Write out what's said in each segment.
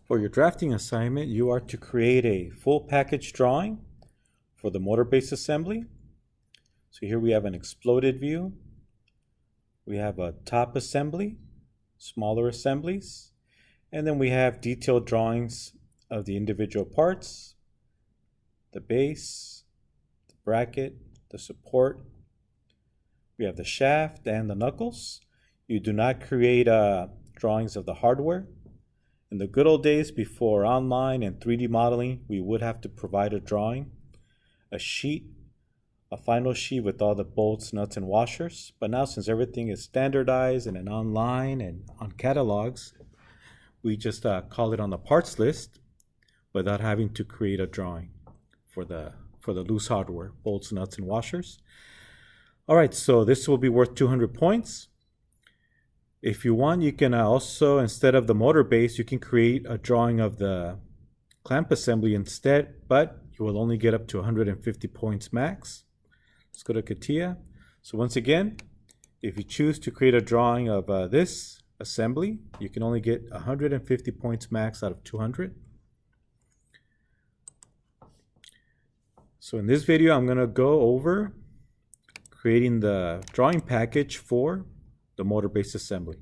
For your drafting assignment, you are to create a full package drawing for the motor base assembly. So here we have an exploded view. We have a top assembly, smaller assemblies, and then we have detailed drawings of the individual parts, the base, the bracket, the support. We have the shaft and the knuckles. You do not create drawings of the hardware. In the good old days before online and 3D modeling, we would have to provide a drawing, a sheet, a final sheet with all the bolts, nuts, and washers. But now, since everything is standardized and online and on catalogs, we just call it on the parts list without having to create a drawing for the loose hardware, bolts, nuts, and washers. All right, so this will be worth 200 points. If you want, you can also, instead of the motor base, you can create a drawing of the clamp assembly instead, but you will only get up to 150 points max. Let's go to CATIA. So once again, if you choose to create a drawing of this assembly, you can only get 150 points max out of 200. So in this video, I'm going to go over creating the drawing package for the motor base assembly.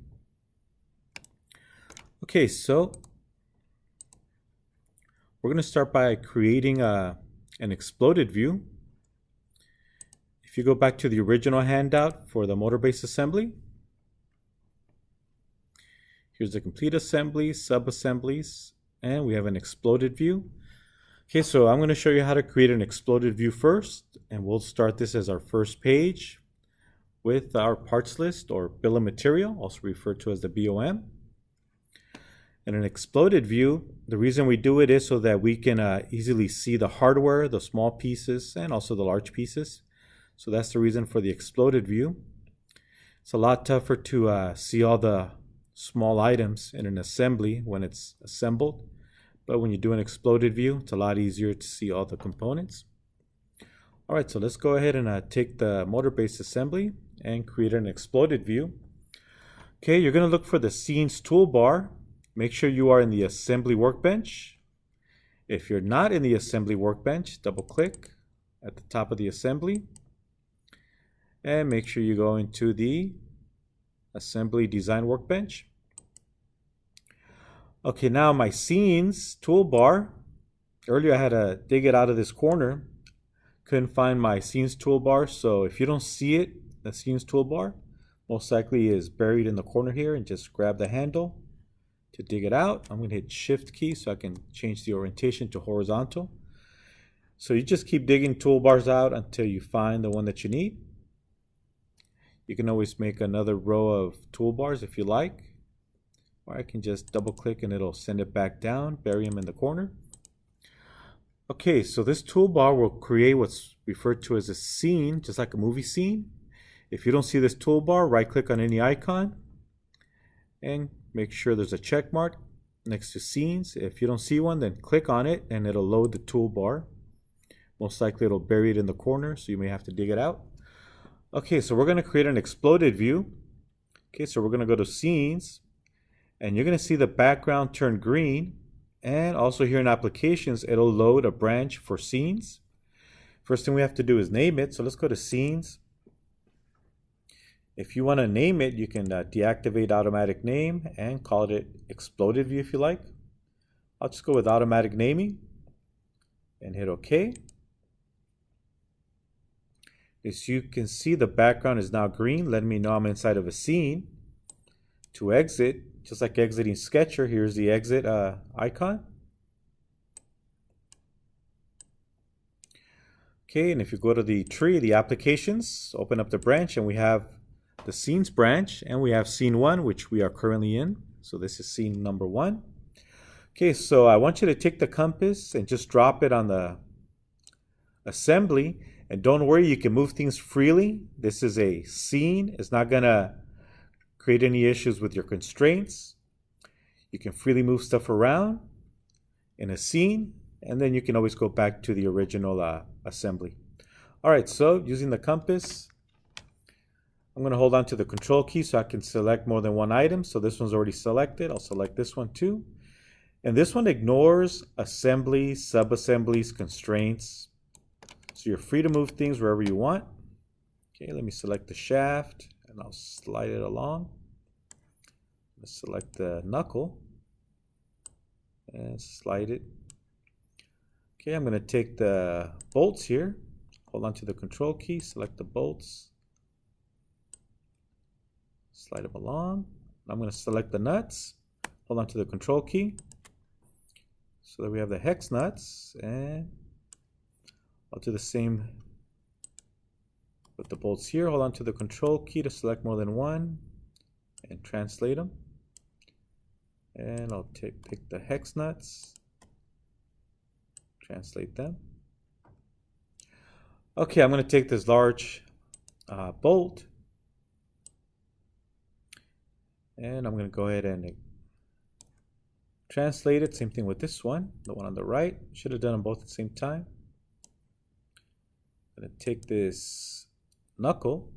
Okay, so we're going to start by creating an exploded view. If you go back to the original handout for the motor base assembly, here's the complete assembly, sub-assemblies, and we have an exploded view. Okay, so I'm going to show you how to create an exploded view first, and we'll start this as our first page with our parts list or bill of material, also referred to as the BOM. In an exploded view, the reason we do it is so that we can easily see the hardware, the small pieces, and also the large pieces. So that's the reason for the exploded view. It's a lot tougher to see all the small items in an assembly when it's assembled. But when you do an exploded view, it's a lot easier to see all the components. All right, so let's go ahead and take the motor base assembly and create an exploded view. Okay, you're going to look for the scenes toolbar. Make sure you are in the assembly workbench. If you're not in the assembly workbench, double click at the top of the assembly and make sure you go into the assembly design workbench. Okay, now my scenes toolbar, earlier I had to dig it out of this corner. Couldn't find my scenes toolbar, so if you don't see it, the scenes toolbar most likely is buried in the corner here, and just grab the handle to dig it out. I'm going to hit shift key so I can change the orientation to horizontal. So you just keep digging toolbars out until you find the one that you need. You can always make another row of toolbars if you like, or I can just double click and it'll send it back down, bury them in the corner. Okay, so this toolbar will create what's referred to as a scene, just like a movie scene. If you don't see this toolbar, right click on any icon and make sure there's a check mark next to scenes. If you don't see one, then click on it and it'll load the toolbar. Most likely it'll bury it in the corner, so you may have to dig it out. Okay, so we're going to create an exploded view. Okay, so we're going to go to scenes and you're going to see the background turn green. And also here in applications, it'll load a branch for scenes. First thing we have to do is name it. So let's go to scenes. If you want to name it, you can deactivate automatic name and call it exploded view if you like. I'll just go with automatic naming and hit OK. As you can see, the background is now green, letting me know I'm inside of a scene. To exit, just like exiting Sketcher, here's the exit icon. Okay, and if you go to the tree, the applications, open up the branch, and we have the scenes branch, and we have scene 1, which we are currently in. So this is scene number 1. Okay, so I want you to take the compass and just drop it on the assembly. And don't worry, you can move things freely. This is a scene. It's not going to create any issues with your constraints. You can freely move stuff around in a scene, and then you can always go back to the original assembly. All right, so using the compass, I'm going to hold on to the control key so I can select more than one item. So this one's already selected. I'll select this one too. And this one ignores assemblies, sub-assemblies, constraints. So you're free to move things wherever you want. Okay, let me select the shaft and I'll slide it along. Let's select the knuckle and slide it. Okay, I'm going to take the bolts here. Hold on to the control key, select the bolts. Slide them along. I'm going to select the nuts. Hold on to the control key. So that we have the hex nuts, and I'll do the same with the bolts here. Hold on to the control key to select more than one and translate them. And I'll pick the hex nuts, translate them. Okay, I'm going to take this large bolt and I'm going to go ahead and translate it. Same thing with this one, the one on the right. Should have done them both at the same time. I'm going to take this knuckle.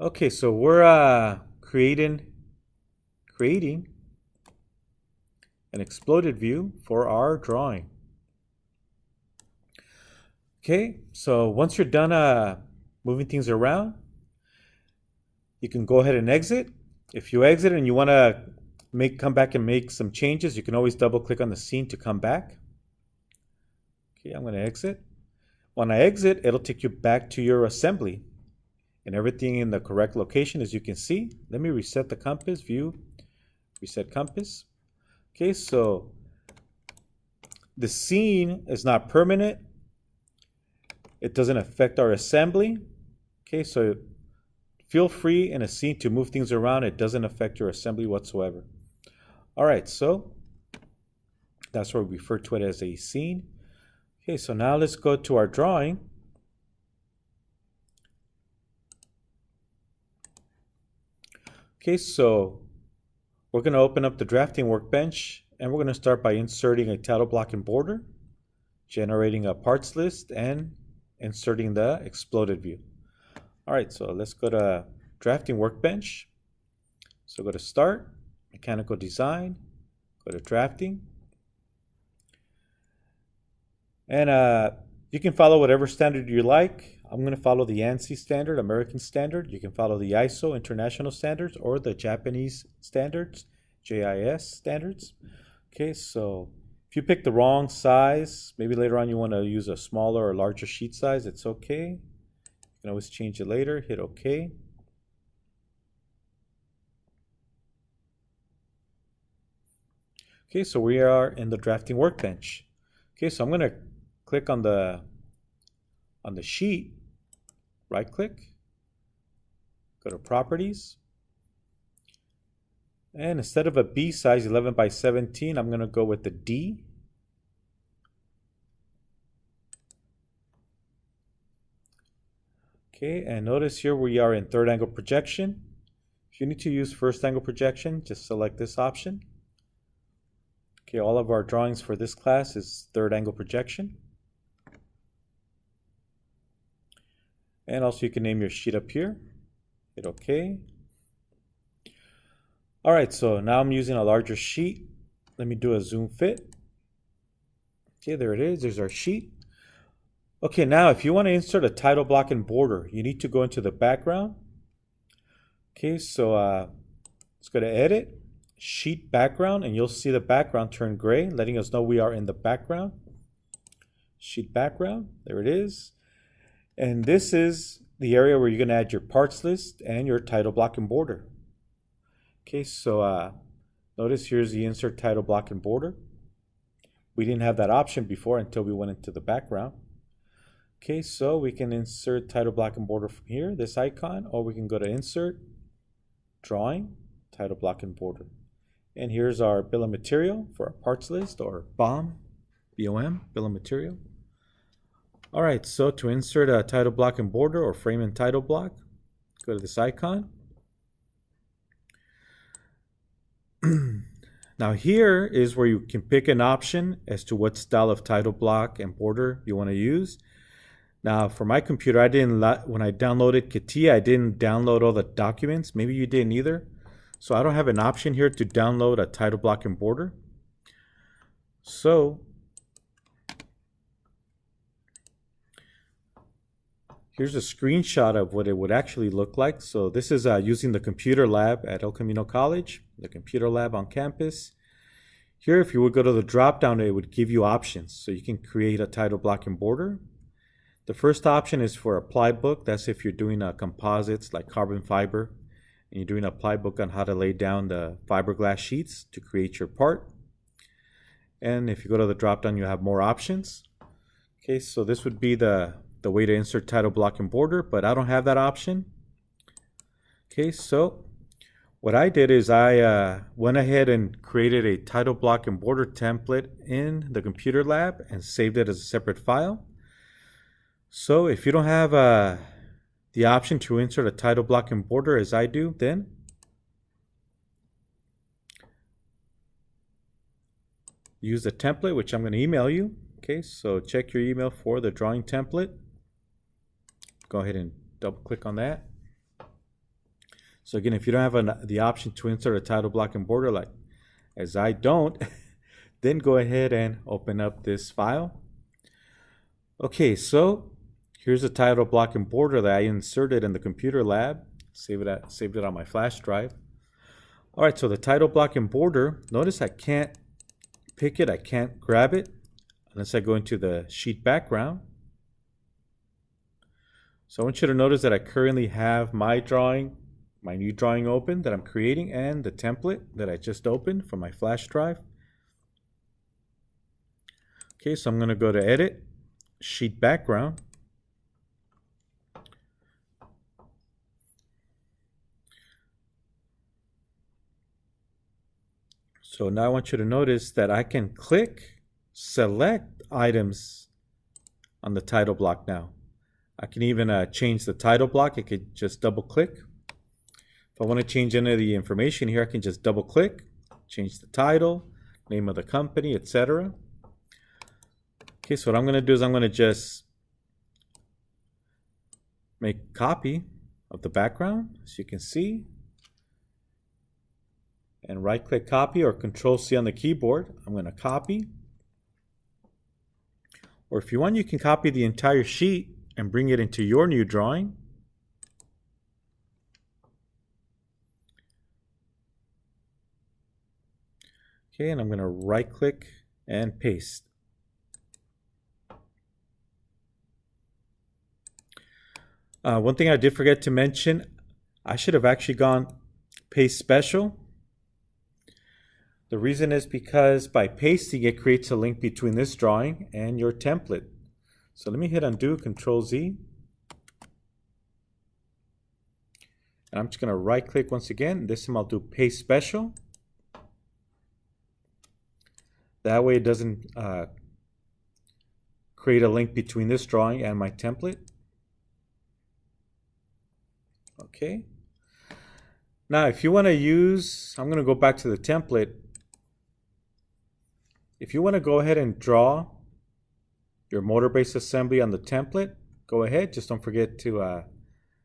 Okay, so we're creating an exploded view for our drawing. Okay, so once you're done moving things around, you can go ahead and exit. If you exit and you want to come back and make some changes, you can always double click on the scene to come back. Okay, I'm going to exit. When I exit, it'll take you back to your assembly and everything in the correct location, as you can see. Let me reset the compass, view, reset compass. Okay, so the scene is not permanent. It doesn't affect our assembly. Okay, so feel free in a scene to move things around. It doesn't affect your assembly whatsoever. All right, so that's why we refer to it as a scene. Okay, so now let's go to our drawing. Okay, so we're going to open up the drafting workbench and we're going to start by inserting a title block and border, generating a parts list, and inserting the exploded view. All right, so let's go to drafting workbench. So go to start, mechanical design, go to drafting. And you can follow whatever standard you like. I'm going to follow the ANSI standard, American standard. You can follow the ISO, international standards, or the Japanese standards, JIS standards. Okay, so if you pick the wrong size, maybe later on you want to use a smaller or larger sheet size, it's okay. You can always change it later, hit OK. Okay, so we are in the drafting workbench. Okay, so I'm going to click on the sheet, right click, go to properties, and instead of a B size 11 by 17, I'm going to go with the D. Okay, and notice here we are in third angle projection. If you need to use first angle projection, just select this option. Okay, all of our drawings for this class is third angle projection. And also you can name your sheet up here. Hit OK. All right, so now I'm using a larger sheet. Let me do a zoom fit. Okay, there it is. There's our sheet. Okay, now if you want to insert a title block and border, you need to go into the background. Okay, so let's go to edit, sheet background, and you'll see the background turn gray, letting us know we are in the background. Sheet background, there it is. And this is the area where you're going to add your parts list and your title block and border. Okay, so notice here's the insert title block and border. We didn't have that option before until we went into the background. Okay, so we can insert title block and border from here, this icon, or we can go to insert, drawing, title block and border. And here's our bill of material for our parts list, or BOM, B-O-M, bill of material. All right, so to insert a title block and border or frame and title block, go to this icon. Now here is where you can pick an option as to what style of title block and border you want to use. Now for my computer, when I downloaded CATIA, I didn't download all the documents. Maybe you didn't either. So I don't have an option here to download a title block and border. So here's a screenshot of what it would actually look like. So this is using the computer lab at El Camino College, the computer lab on campus. Here, if you would go to the drop down, it would give you options. So you can create a title block and border. The first option is for apply book. That's if you're doing composites like carbon fiber, and you're doing an apply book on how to lay down the fiberglass sheets to create your part. And if you go to the drop down, you have more options. Okay, so this would be the way to insert title block and border, but I don't have that option. Okay, so what I did is I went ahead and created a title block and border template in the computer lab and saved it as a separate file. So if you don't have the option to insert a title block and border as I do, then use the template, which I'm going to email you. Okay, so check your email for the drawing template. Go ahead and double click on that. So again, if you don't have the option to insert a title block and border, like as I don't, then go ahead and open up this file. Okay, so here's a title block and border that I inserted in the computer lab. Saved it on my flash drive. All right, so the title block and border, notice I can't pick it, I can't grab it unless I go into the sheet background. So I want you to notice that I currently have my new drawing open that I'm creating and the template that I just opened from my flash drive. Okay, so I'm going to go to Edit, Sheet Background. So now I want you to notice that I can click, select items on the title block now. I can even change the title block. I could just double click. If I want to change any of the information here, I can just double click, change the title, name of the company, etc. Okay, so what I'm going to do is I'm going to just make a copy of the background, as you can see. And right click copy or Control C on the keyboard. I'm going to copy. Or if you want, you can copy the entire sheet and bring it into your new drawing. Okay, and I'm going to right click and paste. One thing I did forget to mention, I should have actually gone paste special. The reason is because by pasting, it creates a link between this drawing and your template. So let me hit undo, Control Z. And I'm just going to right click once again. This time I'll do paste special. That way it doesn't create a link between this drawing and my template. Okay. Now if you want to use, I'm going to go back to the template. If you want to go ahead and draw your motor base assembly on the template, go ahead. Just don't forget to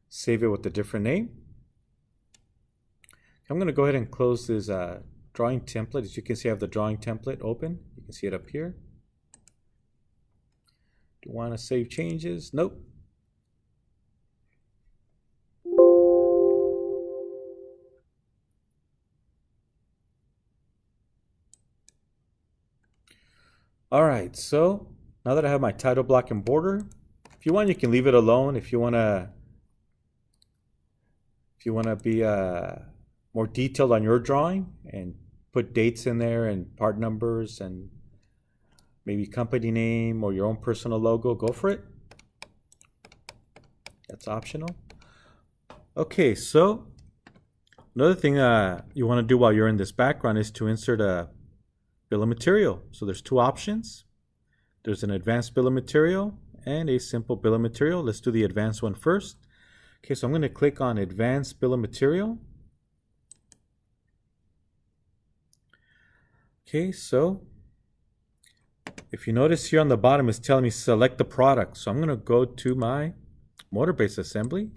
save it with a different name. I'm going to go ahead and close this drawing template. As you can see, I have the drawing template open. You can see it up here. Do you want to save changes? Nope. All right, so now that I have my title block and border, if you want, you can leave it alone. If you want to be more detailed on your drawing and put dates in there and part numbers and maybe company name or your own personal logo, go for it. That's optional. Okay, so another thing you want to do while you're in this background is to insert a bill of material. So there's two options. There's an advanced bill of material and a simple bill of material. Let's do the advanced one first. Okay, so I'm going to click on advanced bill of material. Okay, so if you notice here on the bottom, it's telling me select the product. So I'm going to go to my motor base assembly.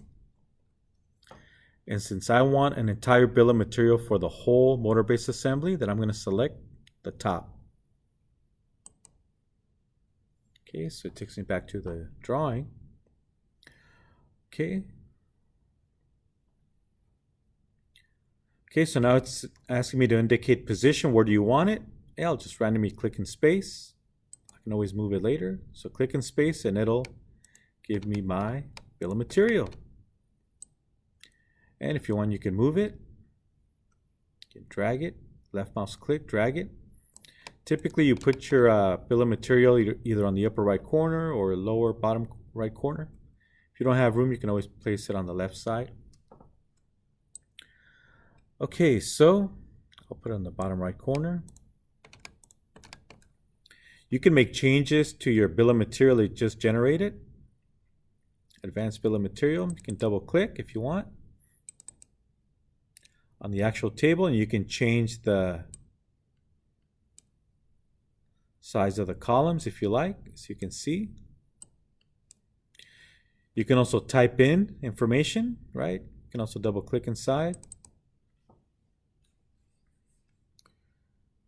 And since I want an entire bill of material for the whole motor base assembly, then I'm going to select the top. Okay, so it takes me back to the drawing. Okay. Okay, so now it's asking me to indicate position. Where do you want it? Yeah, I'll just randomly click in space. I can always move it later. So click in space and it'll give me my bill of material. And if you want, you can move it. You can drag it. Left mouse click, drag it. Typically, you put your bill of material either on the upper right corner or lower bottom right corner. If you don't have room, you can always place it on the left side. Okay, so I'll put it on the bottom right corner. You can make changes to your bill of material that you just generated. Advanced bill of material. You can double click if you want on the actual table, and you can change the size of the columns if you like, as you can see. You can also type in information, right? You can also double click inside.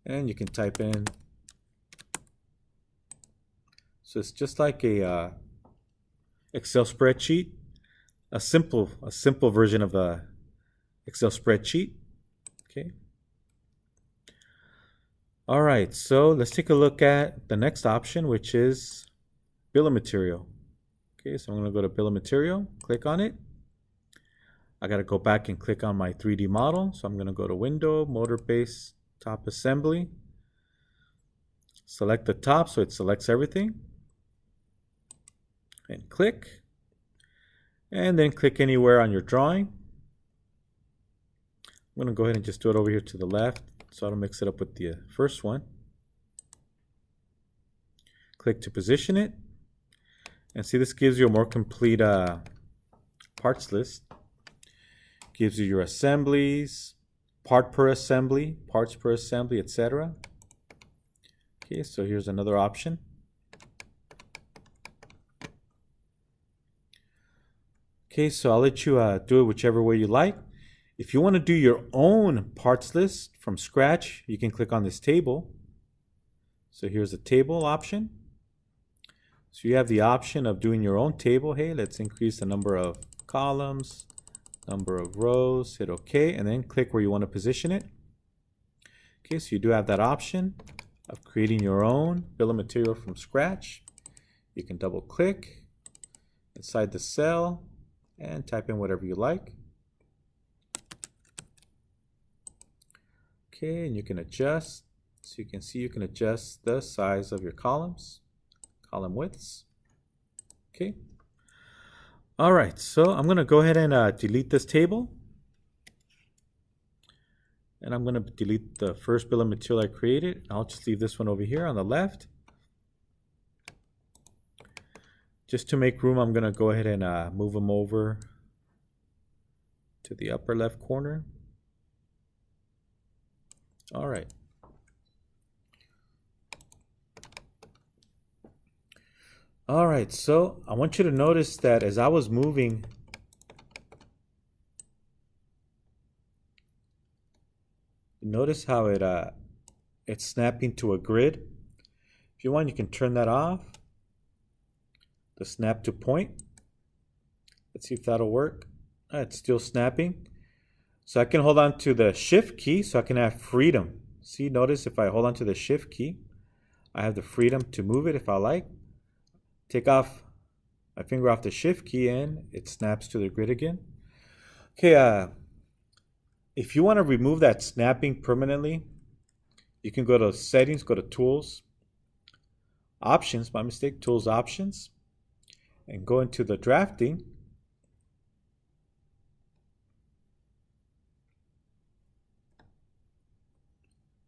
And you can type in. So it's just like a Excel spreadsheet, a simple version of a Excel spreadsheet. Okay. All right, so let's take a look at the next option, which is bill of material. Okay, so I'm going to go to bill of material, click on it. I got to go back and click on my 3D model. So I'm going to go to Window, Motor Base, Top Assembly. Select the top so it selects everything. And click. And then click anywhere on your drawing. I'm going to go ahead and just do it over here to the left, so I'll mix it up with the first one. Click to position it. And see, this gives you a more complete parts list. Gives you your assemblies, part per assembly, parts per assembly, etc. Okay, so here's another option. Okay, so I'll let you do it whichever way you like. If you want to do your own parts list from scratch, you can click on this table. So here's a table option. So you have the option of doing your own table. Hey, let's increase the number of columns, number of rows, hit OK, and then click where you want to position it. Okay, so you do have that option of creating your own bill of material from scratch. You can double click inside the cell and type in whatever you like. Okay, and you can adjust. So you can see you can adjust the size of your columns, column widths. Okay. All right, so I'm going to go ahead and delete this table. And I'm going to delete the first bill of material I created. I'll just leave this one over here on the left. Just to make room, I'm going to go ahead and move them over to the upper left corner. All right. All right, so I want you to notice that as I was moving, notice how it's snapping to a grid. If you want, you can turn that off. The snap to point. Let's see if that'll work. It's still snapping. So I can hold on to the shift key so I can have freedom. See, notice if I hold on to the shift key, I have the freedom to move it if I like. Take off my finger off the shift key and it snaps to the grid again. Okay, if you want to remove that snapping permanently, you can go to settings, go to tools, options, my mistake, tools, options, and go into the drafting.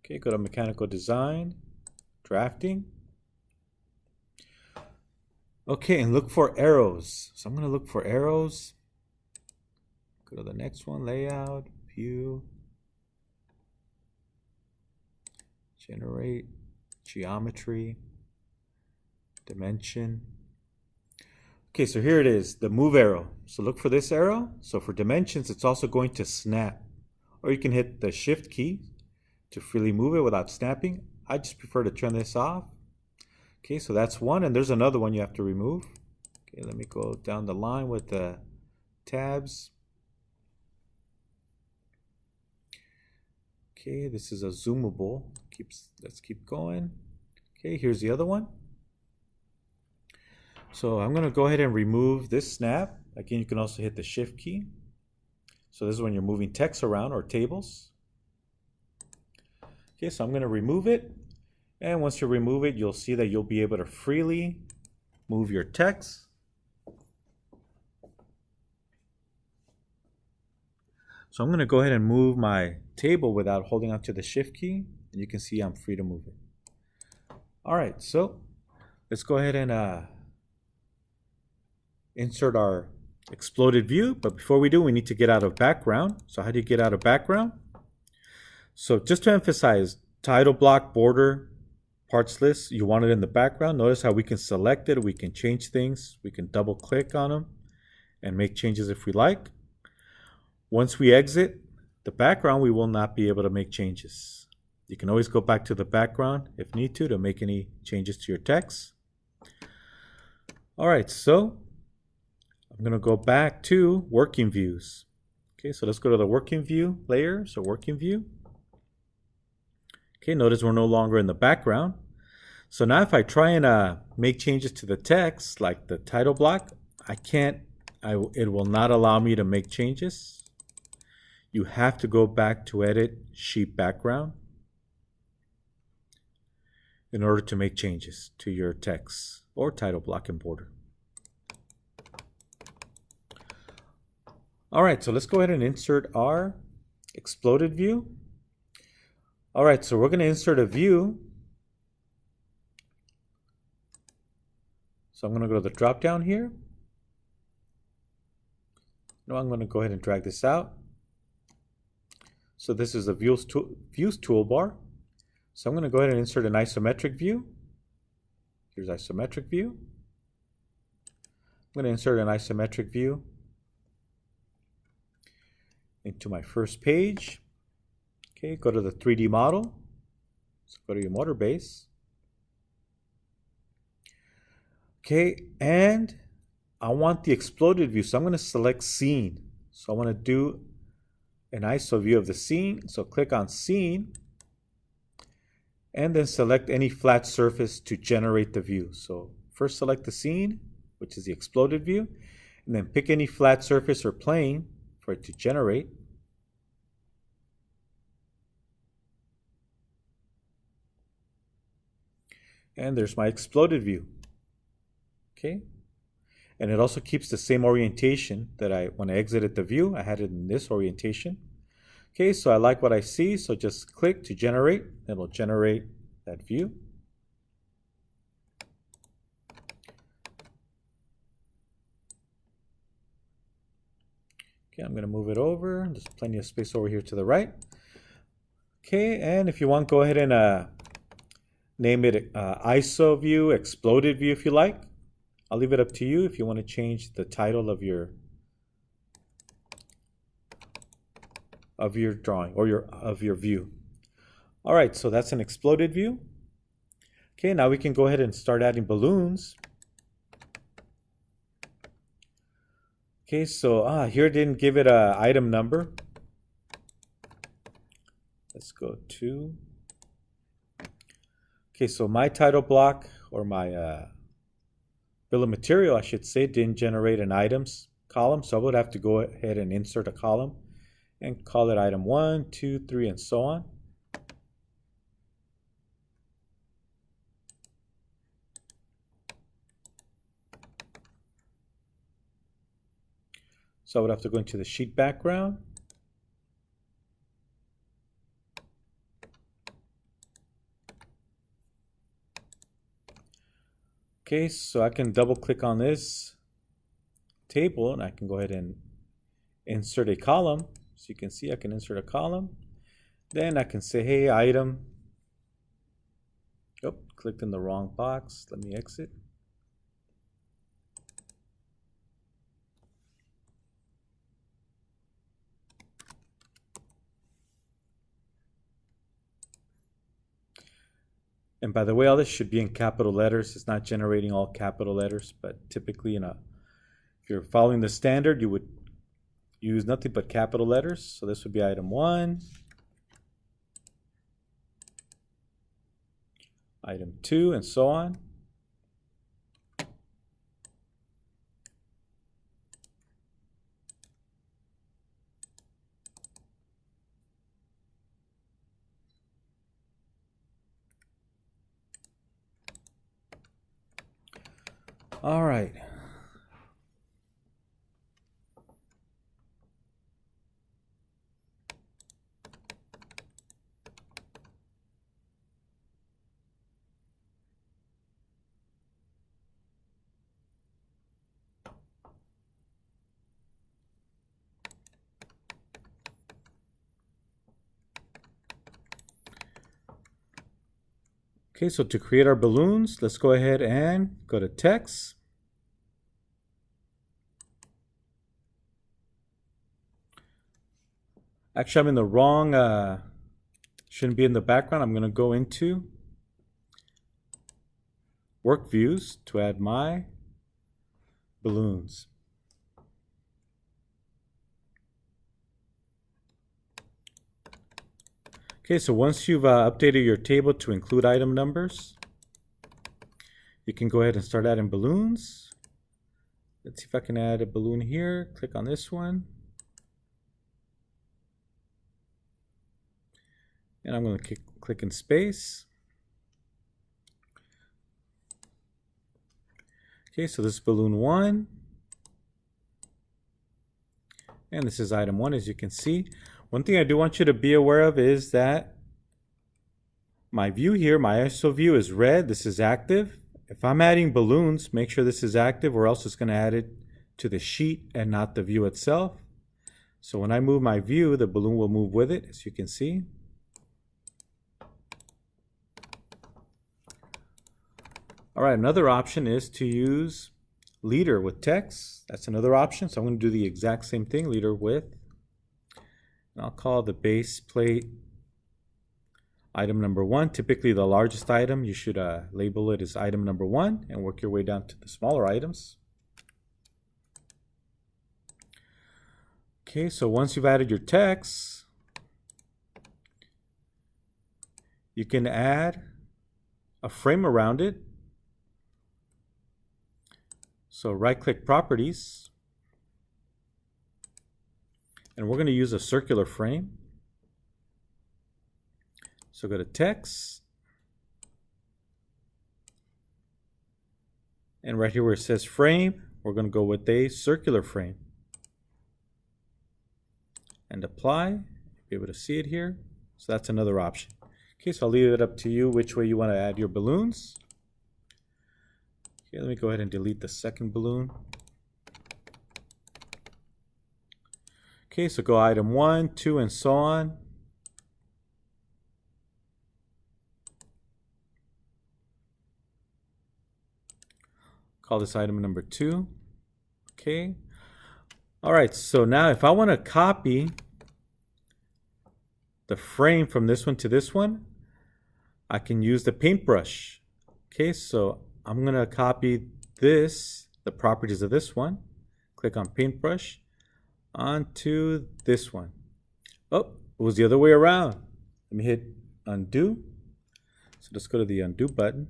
Okay, go to mechanical design, drafting. Okay, and look for arrows. So I'm going to look for arrows. Go to the next one, layout, view, generate, geometry, dimension. Okay, so here it is, the move arrow. So look for this arrow. So for dimensions, it's also going to snap. Or you can hit the shift key to freely move it without snapping. I just prefer to turn this off. Okay, so that's one, and there's another one you have to remove. Okay, let me go down the line with the tabs. Okay, this is a zoomable. Let's keep going. Okay, here's the other one. So I'm going to go ahead and remove this snap. Again, you can also hit the shift key. So this is when you're moving text around or tables. Okay, so I'm going to remove it. And once you remove it, you'll see that you'll be able to freely move your text. So I'm going to go ahead and move my table without holding onto the shift key. And you can see I'm free to move it. All right, so let's go ahead and insert our exploded view. But before we do, we need to get out of background. So how do you get out of background? So just to emphasize, title block, border, parts list, you want it in the background. Notice how we can select it, we can change things, we can double click on them and make changes if we like. Once we exit the background, we will not be able to make changes. You can always go back to the background if need to make any changes to your text. All right, so I'm going to go back to working views. Okay, so let's go to the working view layer. So working view. Okay, notice we're no longer in the background. So now if I try and make changes to the text, like the title block, I can't, it will not allow me to make changes. You have to go back to edit sheet background in order to make changes to your text or title block and border. All right, so let's go ahead and insert our exploded view. All right, so we're going to insert a view. So I'm going to go to the drop down here. Now I'm going to go ahead and drag this out. So this is the views toolbar. So I'm going to go ahead and insert an isometric view. Here's isometric view. I'm going to insert an isometric view into my first page. Okay, go to the 3D model. So go to your motor base. Okay, and I want the exploded view, so I'm going to select scene. So I want to do an ISO view of the scene. So click on scene and then select any flat surface to generate the view. So first select the scene, which is the exploded view, and then pick any flat surface or plane for it to generate. And there's my exploded view. Okay. And it also keeps the same orientation that when I exited the view, I had it in this orientation. Okay, so I like what I see, so just click to generate. It'll generate that view. Okay, I'm going to move it over. There's plenty of space over here to the right. Okay, and if you want, go ahead and name it ISO view, exploded view if you like. I'll leave it up to you if you want to change the title of your drawing or of your view. All right, so that's an exploded view. Okay, now we can go ahead and start adding balloons. Okay, so here it didn't give it an item number. Let's go to. Okay, so my title block or my bill of material, I should say, didn't generate an items column, so I would have to go ahead and insert a column and call it item 1, 2, 3, and so on. So I would have to go into the sheet background. Okay, so I can double click on this table and I can go ahead and insert a column. So you can see I can insert a column. Then I can say, hey, item. Oh, clicked in the wrong box. Let me exit. And by the way, all this should be in capital letters. It's not generating all capital letters, but typically if you're following the standard, you would use nothing but capital letters. So this would be item 1, item 2, and so on. All right. Okay, so to create our balloons, let's go ahead and go to text. Actually, I'm in the wrong, shouldn't be in the background. I'm going to go into work views to add my balloons. Okay, so once you've updated your table to include item numbers, you can go ahead and start adding balloons. Let's see if I can add a balloon here. Click on this one. And I'm going to click in space. Okay, so this is balloon 1. And this is item 1, as you can see. One thing I do want you to be aware of is that my view here, my ISO view is red. This is active. If I'm adding balloons, make sure this is active or else it's going to add it to the sheet and not the view itself. So when I move my view, the balloon will move with it, as you can see. All right, another option is to use leader with text. That's another option. So I'm going to do the exact same thing, leader with. And I'll call the base plate item number 1. Typically the largest item, you should label it as item number 1 and work your way down to the smaller items. Okay, so once you've added your text, you can add a frame around it. So right-click Properties, and we're going to use a circular frame. So go to Text, and right here where it says Frame, we're going to go with a circular frame. And apply. You'll be able to see it here. So that's another option. Okay, so I'll leave it up to you which way you want to add your balloons. Okay, let me go ahead and delete the second balloon. Okay, so go item 1, 2, and so on. Call this item number 2. Okay. All right, so now if I want to copy the frame from this one to this one, I can use the paintbrush. Okay, so I'm going to copy this, the properties of this one. Click on paintbrush onto this one. Oh, it was the other way around. Let me hit undo. So let's go to the undo button.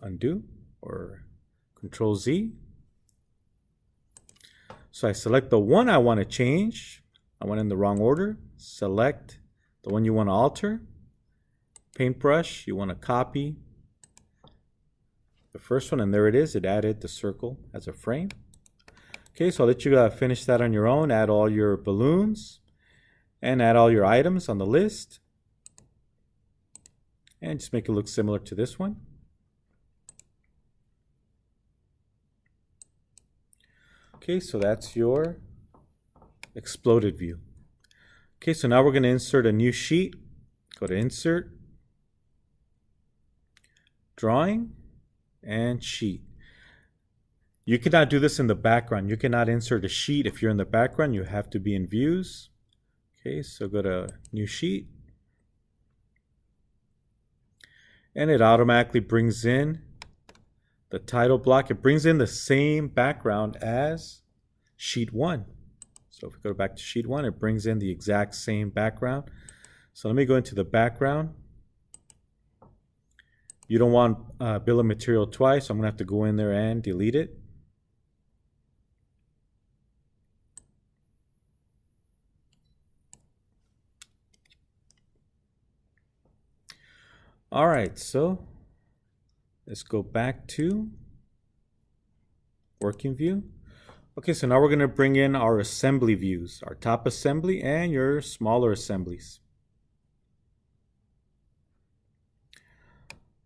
Undo or Control Z. So I select the one I want to change. I went in the wrong order. Select the one you want to alter. Paintbrush, you want to copy the first one, and there it is. It added the circle as a frame. Okay, so I'll let you finish that on your own. Add all your balloons and add all your items on the list. And just make it look similar to this one. Okay, so that's your exploded view. Okay, so now we're going to insert a new sheet. Go to Insert, Drawing, and Sheet. You cannot do this in the background. You cannot insert a sheet if you're in the background. You have to be in Views. Okay, so go to New Sheet. and it automatically brings in the title block. It brings in the same background as sheet 1. So if we go back to sheet 1, it brings in the exact same background. So let me go into the background. You don't want bill of material twice, so I'm going to have to go in there and delete it. All right, so let's go back to working view. Okay, so now we're going to bring in our assembly views, our top assembly and your smaller assemblies.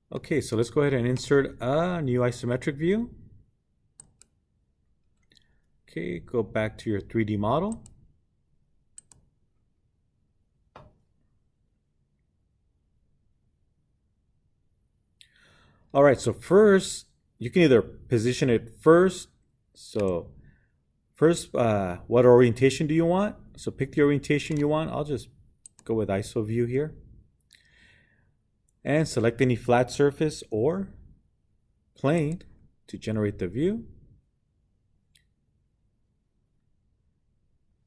Okay, so let's go ahead and insert a new isometric view. Okay, go back to your 3D model. All right, so first, you can either position it first. So first, what orientation do you want? So pick the orientation you want. I'll just go with ISO view here. And select any flat surface or plane to generate the view.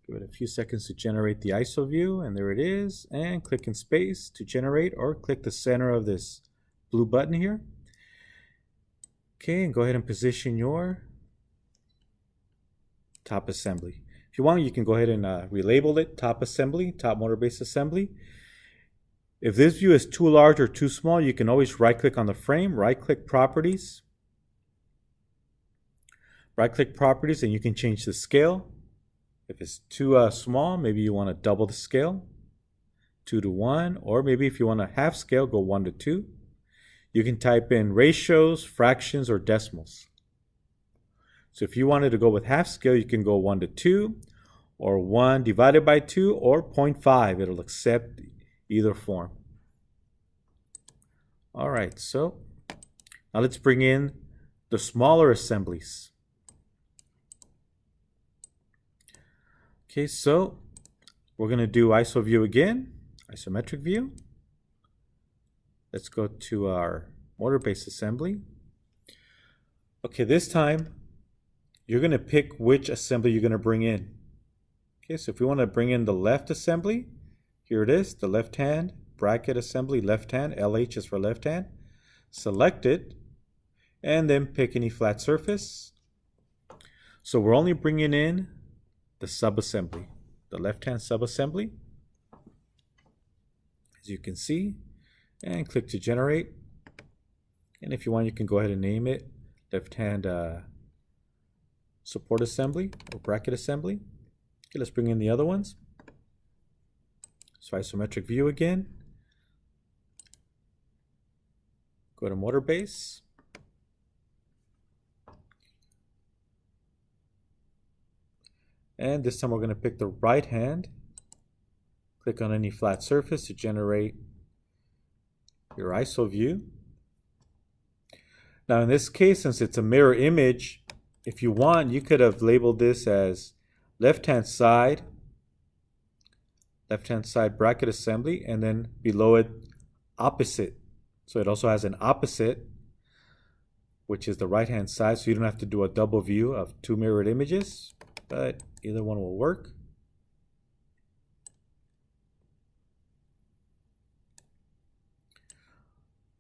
Give it a few seconds to generate the ISO view, and there it is. And click in space to generate, or click the center of this blue button here. Okay, and go ahead and position your top assembly. If you want, you can go ahead and relabel it top assembly, top motor base assembly. If this view is too large or too small, you can always right-click on the frame, right-click properties. Right-click properties, and you can change the scale. If it's too small, maybe you want to double the scale, 2:1, or maybe if you want a half scale, go 1:2. You can type in ratios, fractions, or decimals. So if you wanted to go with half scale, you can go 1:2, or 1 divided by 2, or 0.5. It'll accept either form. All right, so now let's bring in the smaller assemblies. Okay, so we're going to do ISO view again, isometric view. Let's go to our motor base assembly. Okay, this time you're going to pick which assembly you're going to bring in. Okay, so if we want to bring in the left assembly, here it is, the left hand bracket assembly, left hand, LH is for left hand. Select it, and then pick any flat surface. So we're only bringing in the sub-assembly, the left hand sub-assembly, as you can see, and click to generate. And if you want, you can go ahead and name it left hand support assembly or bracket assembly. Okay, let's bring in the other ones. So isometric view again. Go to motor base. And this time we're going to pick the right hand. Click on any flat surface to generate your ISO view. Now in this case, since it's a mirror image, if you want, you could have labeled this as left-hand side bracket assembly, and then below it opposite. So it also has an opposite, which is the right-hand side, so you don't have to do a double view of two mirrored images, but either one will work.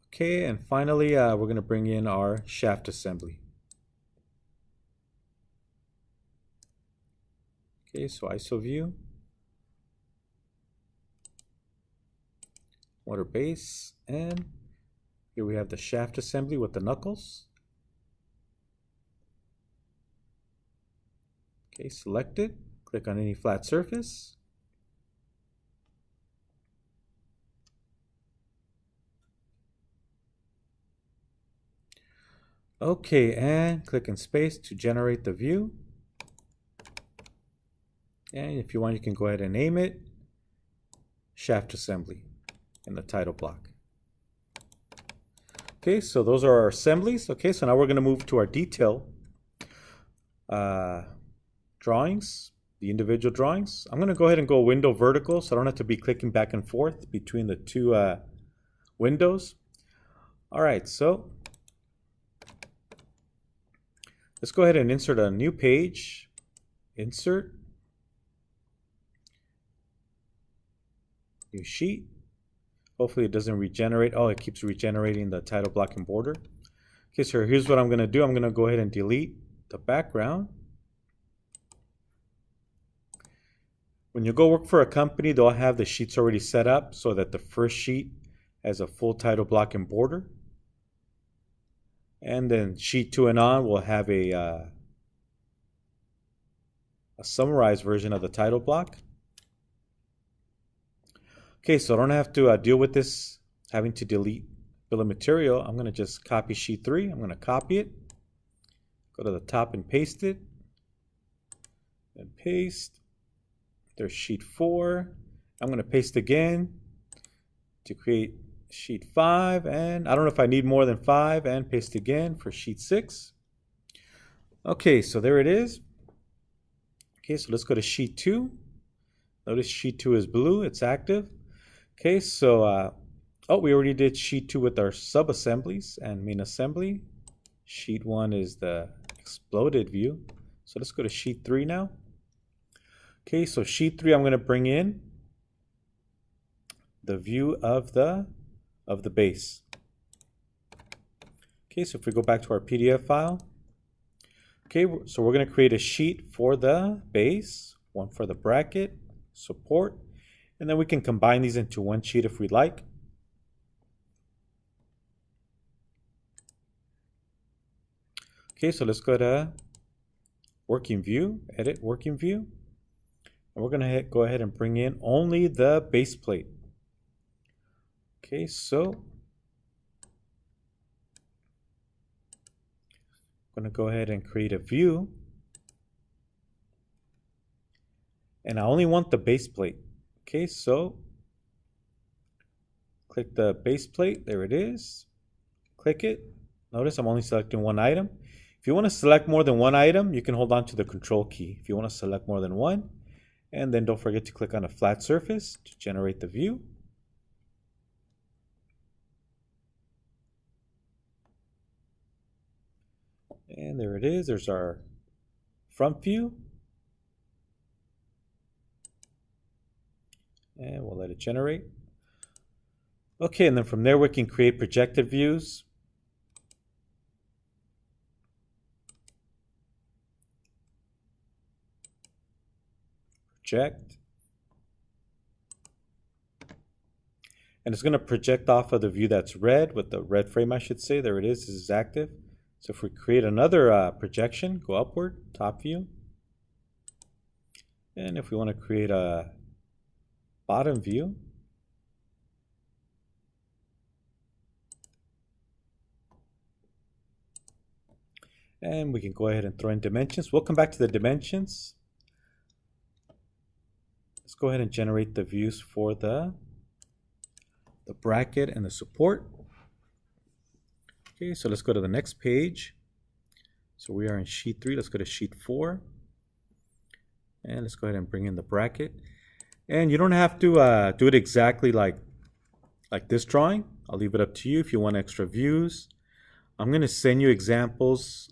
Okay, and finally, we're going to bring in our shaft assembly. Okay, so ISO view, motor base, and here we have the shaft assembly with the knuckles. Okay, select it, click on any flat surface. Okay, and click in space to generate the view. And if you want, you can go ahead and name it shaft assembly in the title block. Okay, so those are our assemblies. Okay, so now we're going to move to our detail drawings, the individual drawings. I'm going to go ahead and go window vertical so I don't have to be clicking back and forth between the two windows. All right, so let's go ahead and insert a new page. Insert. New sheet. Hopefully it doesn't regenerate. Oh, it keeps regenerating the title block and border. Okay, so here's what I'm going to do. I'm going to go ahead and delete the background. When you go work for a company, they'll have the sheets already set up so that the first sheet has a full title block and border. And then sheet 2 and on will have a summarized version of the title block. Okay, so I don't have to deal with this having to delete bill of material. I'm going to just copy sheet 3. I'm going to copy it, go to the top and paste it, and paste. There's sheet 4. I'm going to paste again to create sheet 5, and I don't know if I need more than 5, and paste again for sheet 6. Okay, so there it is. Okay, so let's go to sheet 2. Notice sheet 2 is blue, it's active. Okay, so we already did sheet 2 with our sub-assemblies and main assembly. Sheet 1 is the exploded view. So let's go to sheet 3 now. Okay, so sheet 3, I'm going to bring in the view of the base. Okay, so if we go back to our PDF file. Okay, so we're going to create a sheet for the base, one for the bracket, support, and then we can combine these into one sheet if we like. Okay, so let's go to working view, edit working view. And we're going to go ahead and bring in only the base plate. Okay, so I'm going to go ahead and create a view. And I only want the base plate. Okay, so click the base plate. There it is. Click it. Notice I'm only selecting one item. If you want to select more than one item, you can hold on to the control key. If you want to select more than one, and then don't forget to click on a flat surface to generate the view. And there it is. There's our front view. And we'll let it generate. Okay, and then from there we can create projected views. Project. And it's going to project off of the view that's red, with the red frame I should say. There it is. This is active. So if we create another projection, go upward, top view. And if we want to create a bottom view, and we can go ahead and throw in dimensions. We'll come back to the dimensions. Let's go ahead and generate the views for the bracket and the support. Okay, so let's go to the next page. So we are in sheet 3. Let's go to sheet 4. And let's go ahead and bring in the bracket. And you don't have to do it exactly like this drawing. I'll leave it up to you if you want extra views. I'm going to send you examples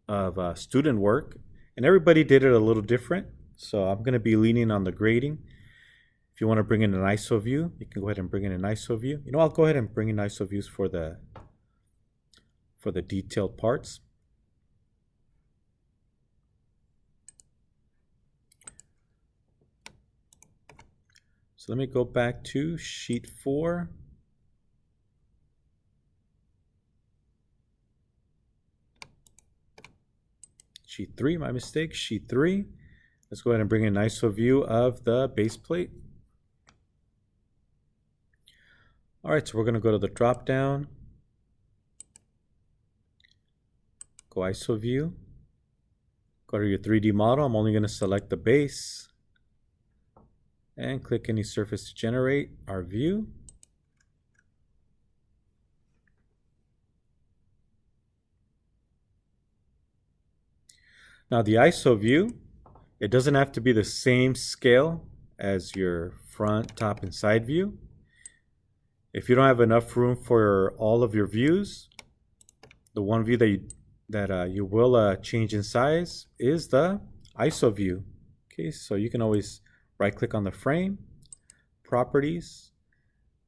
of student work. And everybody did it a little different. So I'm going to be leaning on the grading. If you want to bring in an ISO view, you can go ahead and bring in an ISO view. You know, I'll go ahead and bring in ISO views for the detailed parts. So let me go back to sheet 4. Sheet 3, my mistake, sheet 3. Let's go ahead and bring in an ISO view of the base plate. All right, so we're going to go to the drop down. Go ISO view. Go to your 3D model. I'm only going to select the base. And click any surface to generate our view. Now the ISO view, it doesn't have to be the same scale as your front, top, and side view. If you don't have enough room for all of your views, the one view that you will change in size is the ISO view. Okay, so you can always right click on the frame, properties,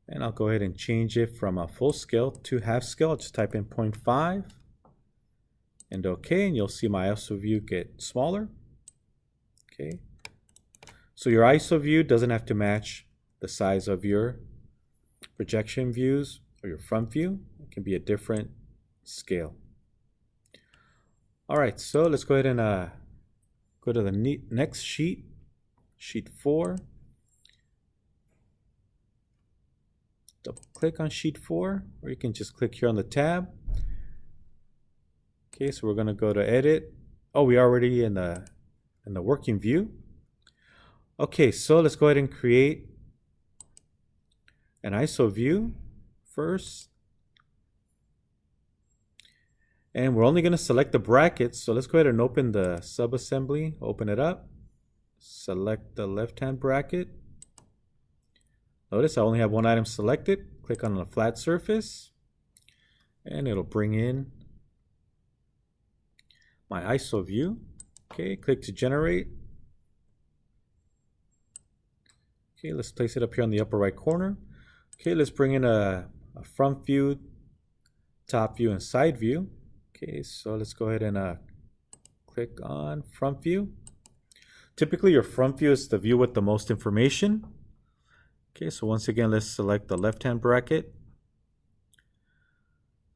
and I'll go ahead and change it from a full scale to half scale. I'll just type in 0.5 and OK, and you'll see my ISO view get smaller. Okay, so your ISO view doesn't have to match the size of your projection views or your front view. It can be a different scale. All right, so let's go ahead and go to the next sheet, sheet 4. Double click on sheet 4, or you can just click here on the tab. Okay, so we're going to go to edit. Oh, we're already in the working view. Okay, so let's go ahead and create an ISO view first. And we're only going to select the brackets. So let's go ahead and open the subassembly, open it up, select the left-hand bracket. Notice I only have one item selected. Click on the flat surface and it'll bring in my ISO view. Okay, click to generate. Okay, let's place it up here on the upper right corner. Okay, let's bring in a front view, top view, and side view. Okay, so let's go ahead and click on front view. Typically your front view is the view with the most information. Okay, so once again, let's select the left-hand bracket.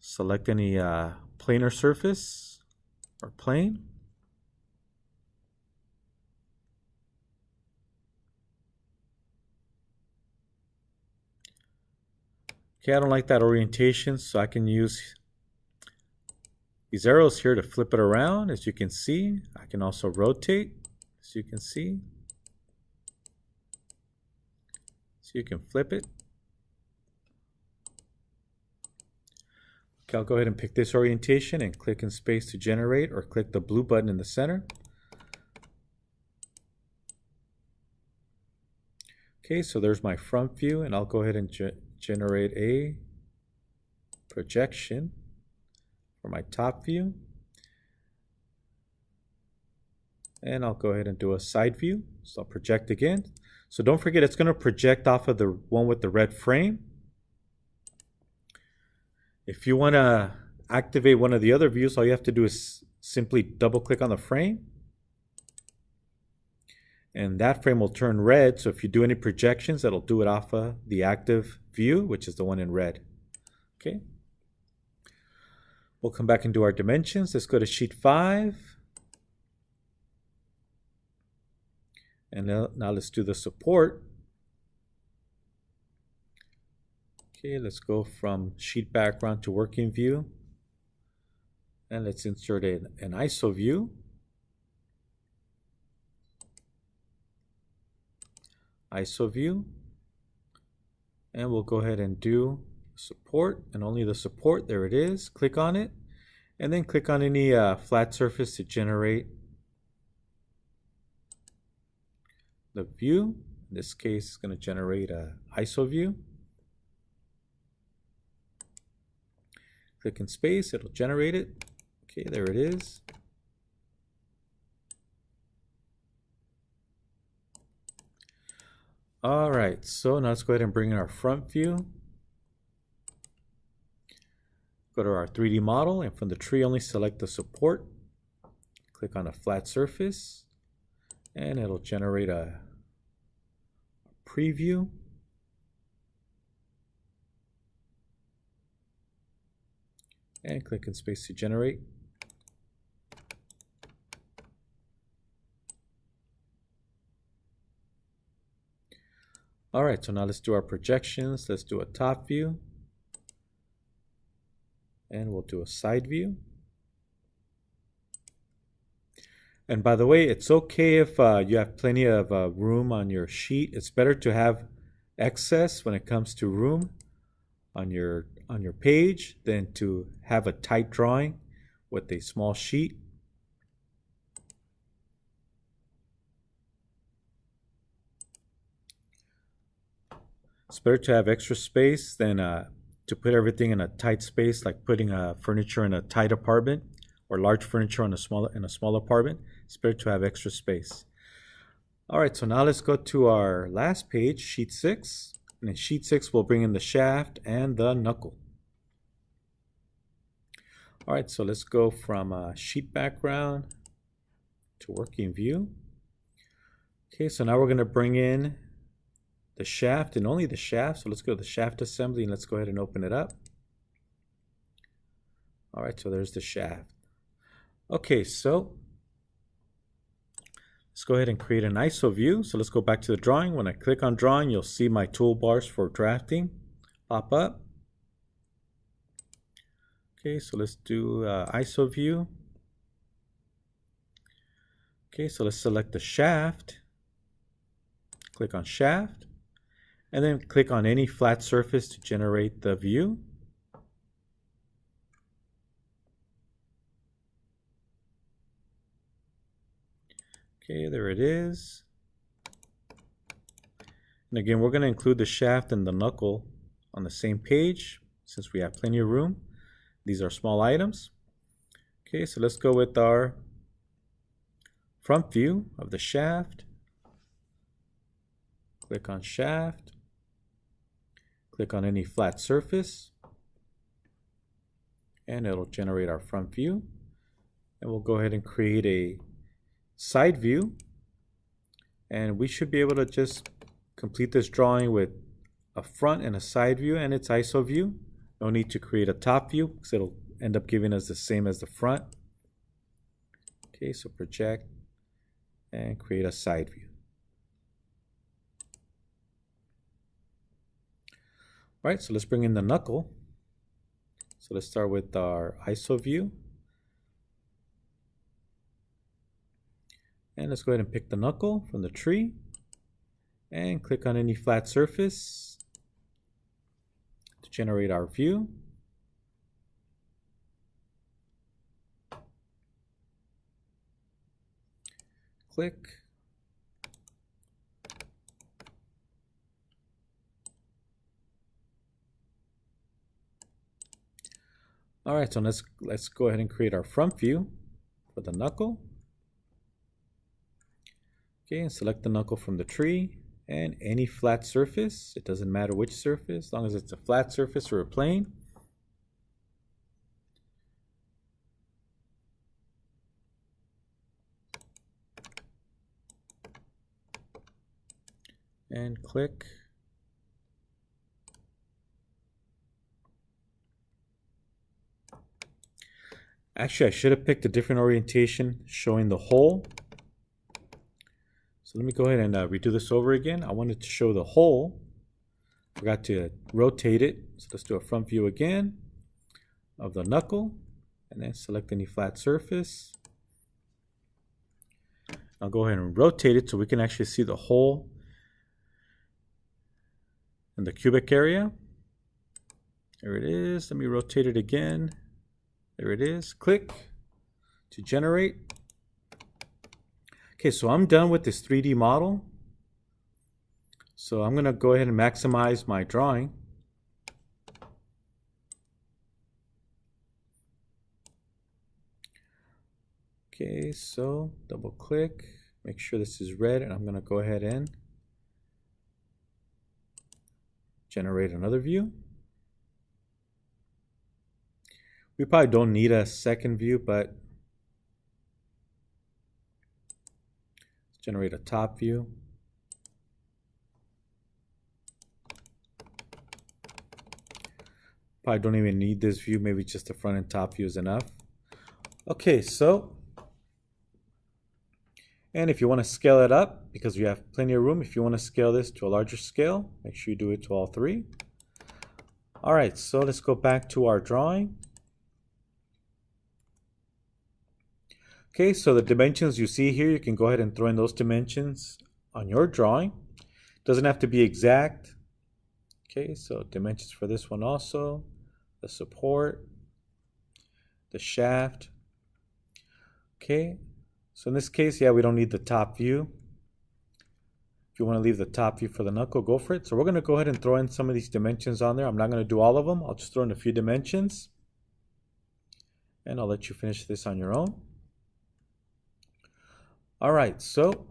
Select any planar surface or plane. Okay, I don't like that orientation, so I can use these arrows here to flip it around. As you can see, I can also rotate, as you can see. So you can flip it. Okay, I'll go ahead and pick this orientation and click in space to generate, or click the blue button in the center. Okay, so there's my front view, and I'll go ahead and generate a projection for my top view. And I'll go ahead and do a side view. So I'll project again. So don't forget, it's going to project off of the one with the red frame. If you want to activate one of the other views, all you have to do is simply double click on the frame. And that frame will turn red. So if you do any projections, that'll do it off of the active view, which is the one in red. Okay. We'll come back and do our dimensions. Let's go to sheet 5. And now let's do the support. Okay, let's go from sheet background to working view. And let's insert an ISO view. ISO view. And we'll go ahead and do support, and only the support. There it is. Click on it. And then click on any flat surface to generate the view. In this case, it's going to generate a ISO view. Click in space, it'll generate it. Okay, there it is. All right, so now let's go ahead and bring in our front view. Go to our 3D model, and from the tree only select the support. Click on a flat surface, and it'll generate a preview. And click in space to generate. All right, so now let's do our projections. Let's do a top view. And we'll do a side view. And by the way, it's okay if you have plenty of room on your sheet. It's better to have excess when it comes to room on your page than to have a tight drawing with a small sheet. It's better to have extra space than to put everything in a tight space, like putting furniture in a tight apartment or large furniture in a small apartment. It's better to have extra space. All right, so now let's go to our last page, sheet 6. And in sheet 6, we'll bring in the shaft and the knuckle. All right, so let's go from sheet background to working view. Okay, so now we're going to bring in the shaft and only the shaft. So let's go to the shaft assembly and let's go ahead and open it up. All right, so there's the shaft. Okay, so let's go ahead and create an ISO view. So let's go back to the drawing. When I click on drawing, you'll see my toolbars for drafting pop up. Okay, so let's do ISO view. Okay, so let's select the shaft. Click on shaft. And then click on any flat surface to generate the view. Okay, there it is. And again, we're going to include the shaft and the knuckle on the same page since we have plenty of room. These are small items. Okay, so let's go with our front view of the shaft. Click on shaft. Click on any flat surface. And it'll generate our front view. And we'll go ahead and create a side view. And we should be able to just complete this drawing with a front and a side view and its ISO view. No need to create a top view because it'll end up giving us the same as the front. Okay, so project and create a side view. All right, so let's bring in the knuckle. So let's start with our ISO view. And let's go ahead and pick the knuckle from the tree and click on any flat surface to generate our view. Click. All right, so let's go ahead and create our front view for the knuckle. Okay, and select the knuckle from the tree and any flat surface. It doesn't matter which surface, as long as it's a flat surface or a plane. And click. Actually, I should have picked a different orientation showing the hole. So let me go ahead and redo this over again. I wanted to show the hole. Forgot to rotate it. So let's do a front view again of the knuckle and then select any flat surface. I'll go ahead and rotate it so we can actually see the hole in the cubic area. There it is. Let me rotate it again. There it is. Click to generate. Okay, so I'm done with this 3D model. So I'm going to go ahead and maximize my drawing. Okay, so double click, make sure this is red, and I'm going to go ahead and generate another view. We probably don't need a second view, but let's generate a top view. Probably don't even need this view, maybe just the front and top view is enough. Okay, so, and if you want to scale it up, because you have plenty of room, if you want to scale this to a larger scale, make sure you do it to all three. All right, so let's go back to our drawing. Okay, so the dimensions you see here, you can go ahead and throw in those dimensions on your drawing. Doesn't have to be exact. Okay, so dimensions for this one also, the support, the shaft. Okay, so in this case, yeah, we don't need the top view. If you want to leave the top view for the knuckle, go for it. So we're going to go ahead and throw in some of these dimensions on there. I'm not going to do all of them. I'll just throw in a few dimensions. And I'll let you finish this on your own. All right, so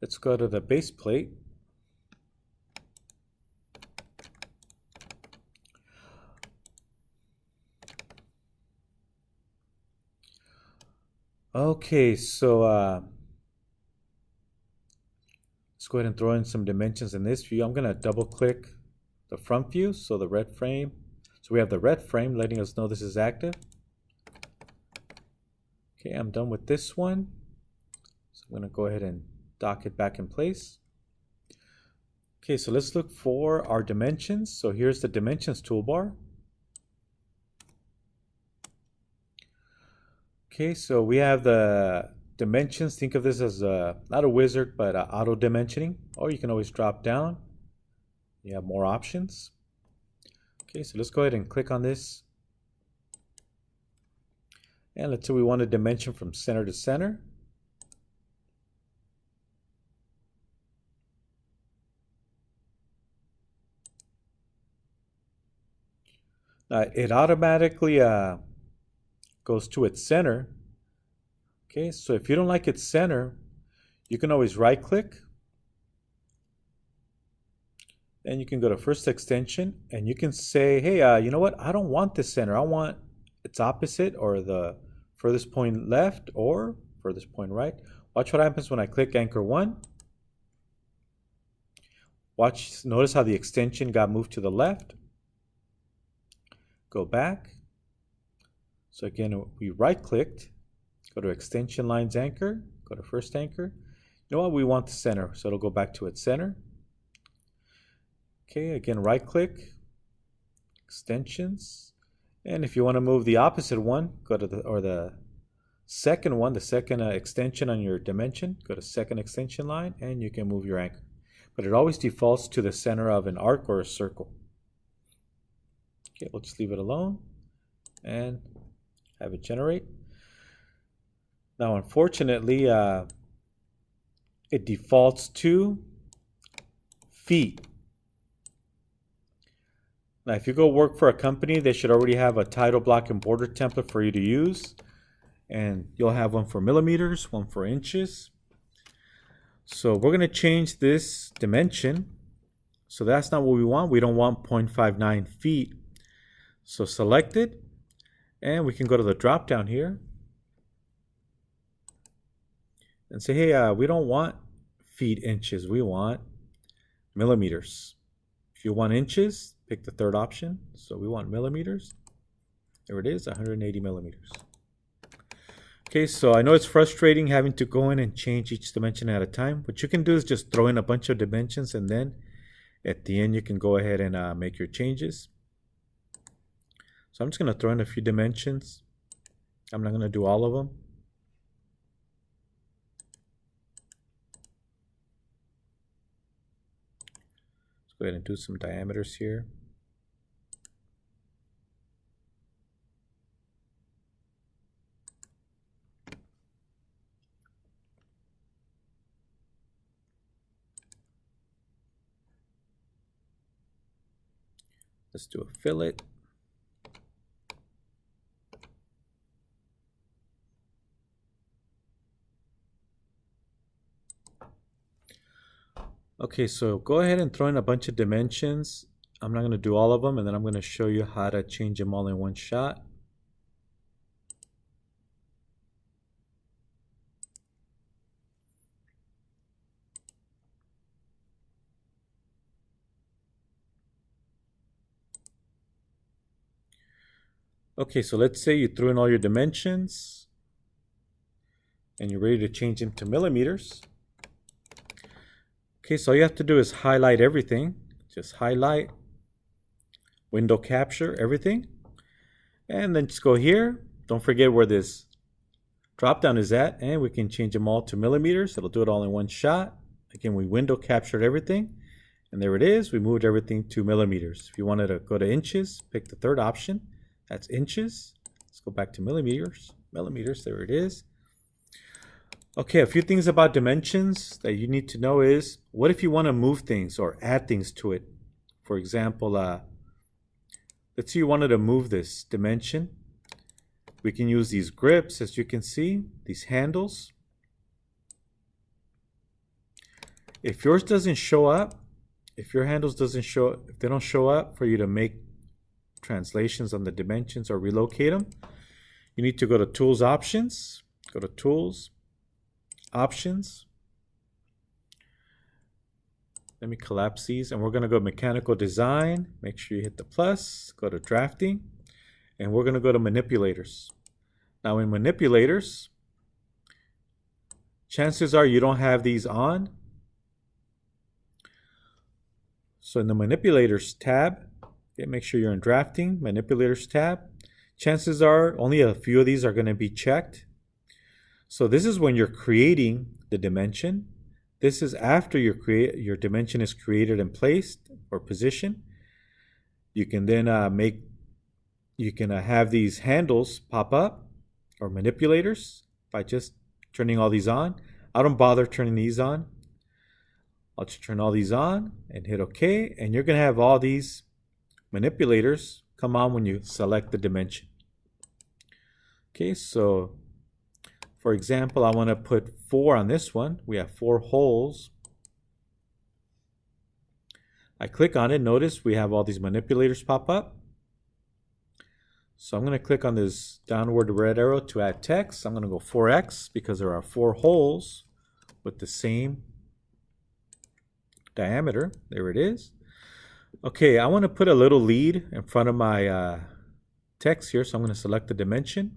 let's go to the base plate. Okay, so let's go ahead and throw in some dimensions in this view. I'm going to double click the front view, so the red frame. So we have the red frame letting us know this is active. Okay, I'm done with this one. So I'm going to go ahead and dock it back in place. Okay, so let's look for our dimensions. So here's the dimensions toolbar. Okay, so we have the dimensions. Think of this as not a wizard, but auto dimensioning. Or you can always drop down. You have more options. Okay, so let's go ahead and click on this. And let's say we want a dimension from center to center. Now it automatically goes to its center. Okay, so if you don't like its center, you can always right click. Then you can go to first extension and you can say, hey, you know what? I don't want this center. I want its opposite, or the furthest point left or furthest point right. Watch what happens when I click anchor 1. Notice how the extension got moved to the left. Go back. So again, we right clicked, go to extension lines anchor, go to first anchor. You know what? We want the center, so it'll go back to its center. Okay, again, right click, extensions. And if you want to move the opposite one, go to the second one, the second extension on your dimension, go to second extension line, and you can move your anchor. But it always defaults to the center of an arc or a circle. Okay, we'll just leave it alone and have it generate. Now, unfortunately, it defaults to feet. Now, if you go work for a company, they should already have a title block and border template for you to use. And you'll have one for millimeters, one for inches. So we're going to change this dimension. So that's not what we want. We don't want 0.59 feet. So select it. And we can go to the drop down here. And say, hey, we don't want feet, inches. We want millimeters. If you want inches, pick the third option. So we want millimeters. There it is, 180 millimeters. Okay, so I know it's frustrating having to go in and change each dimension at a time. What you can do is just throw in a bunch of dimensions, and then at the end you can go ahead and make your changes. So I'm just going to throw in a few dimensions. I'm not going to do all of them. Let's go ahead and do some diameters here. Let's do a fillet. Okay, so go ahead and throw in a bunch of dimensions. I'm not going to do all of them, and then I'm going to show you how to change them all in one shot. Okay, so let's say you threw in all your dimensions and you're ready to change them to millimeters. Okay, so all you have to do is highlight everything. Just highlight, window capture everything, and then just go here. Don't forget where this drop down is at, and we can change them all to millimeters. It'll do it all in one shot. Again, we window captured everything, and there it is. We moved everything to millimeters. If you wanted to go to inches, pick the third option. That's inches. Let's go back to millimeters. Millimeters, there it is. Okay, a few things about dimensions that you need to know is, what if you want to move things or add things to it? For example, let's say you wanted to move this dimension. We can use these grips, as you can see, these handles. If yours doesn't show up, if your handles if they don't show up for you to make translations on the dimensions or relocate them, you need to go to Tools, Options, go to Tools, Options. Let me collapse these, and we're going to go Mechanical Design. Make sure you hit the plus, go to Drafting, and we're going to go to Manipulators. Now in Manipulators, chances are you don't have these on. So in the Manipulators tab, okay, make sure you're in Drafting, Manipulators tab. Chances are only a few of these are going to be checked. So this is when you're creating the dimension. This is after your dimension is created and placed or positioned. You can then have these handles pop up or manipulators by just turning all these on. I don't bother turning these on. I'll just turn all these on and hit OK, and you're going to have all these manipulators come on when you select the dimension. Okay, so for example, I want to put 4 on this one. We have 4 holes. I click on it. Notice we have all these manipulators pop up. So I'm going to click on this downward red arrow to add text. I'm going to go 4x because there are 4 holes with the same diameter. There it is. Okay, I want to put a little lead in front of my text here. So I'm going to select the dimension.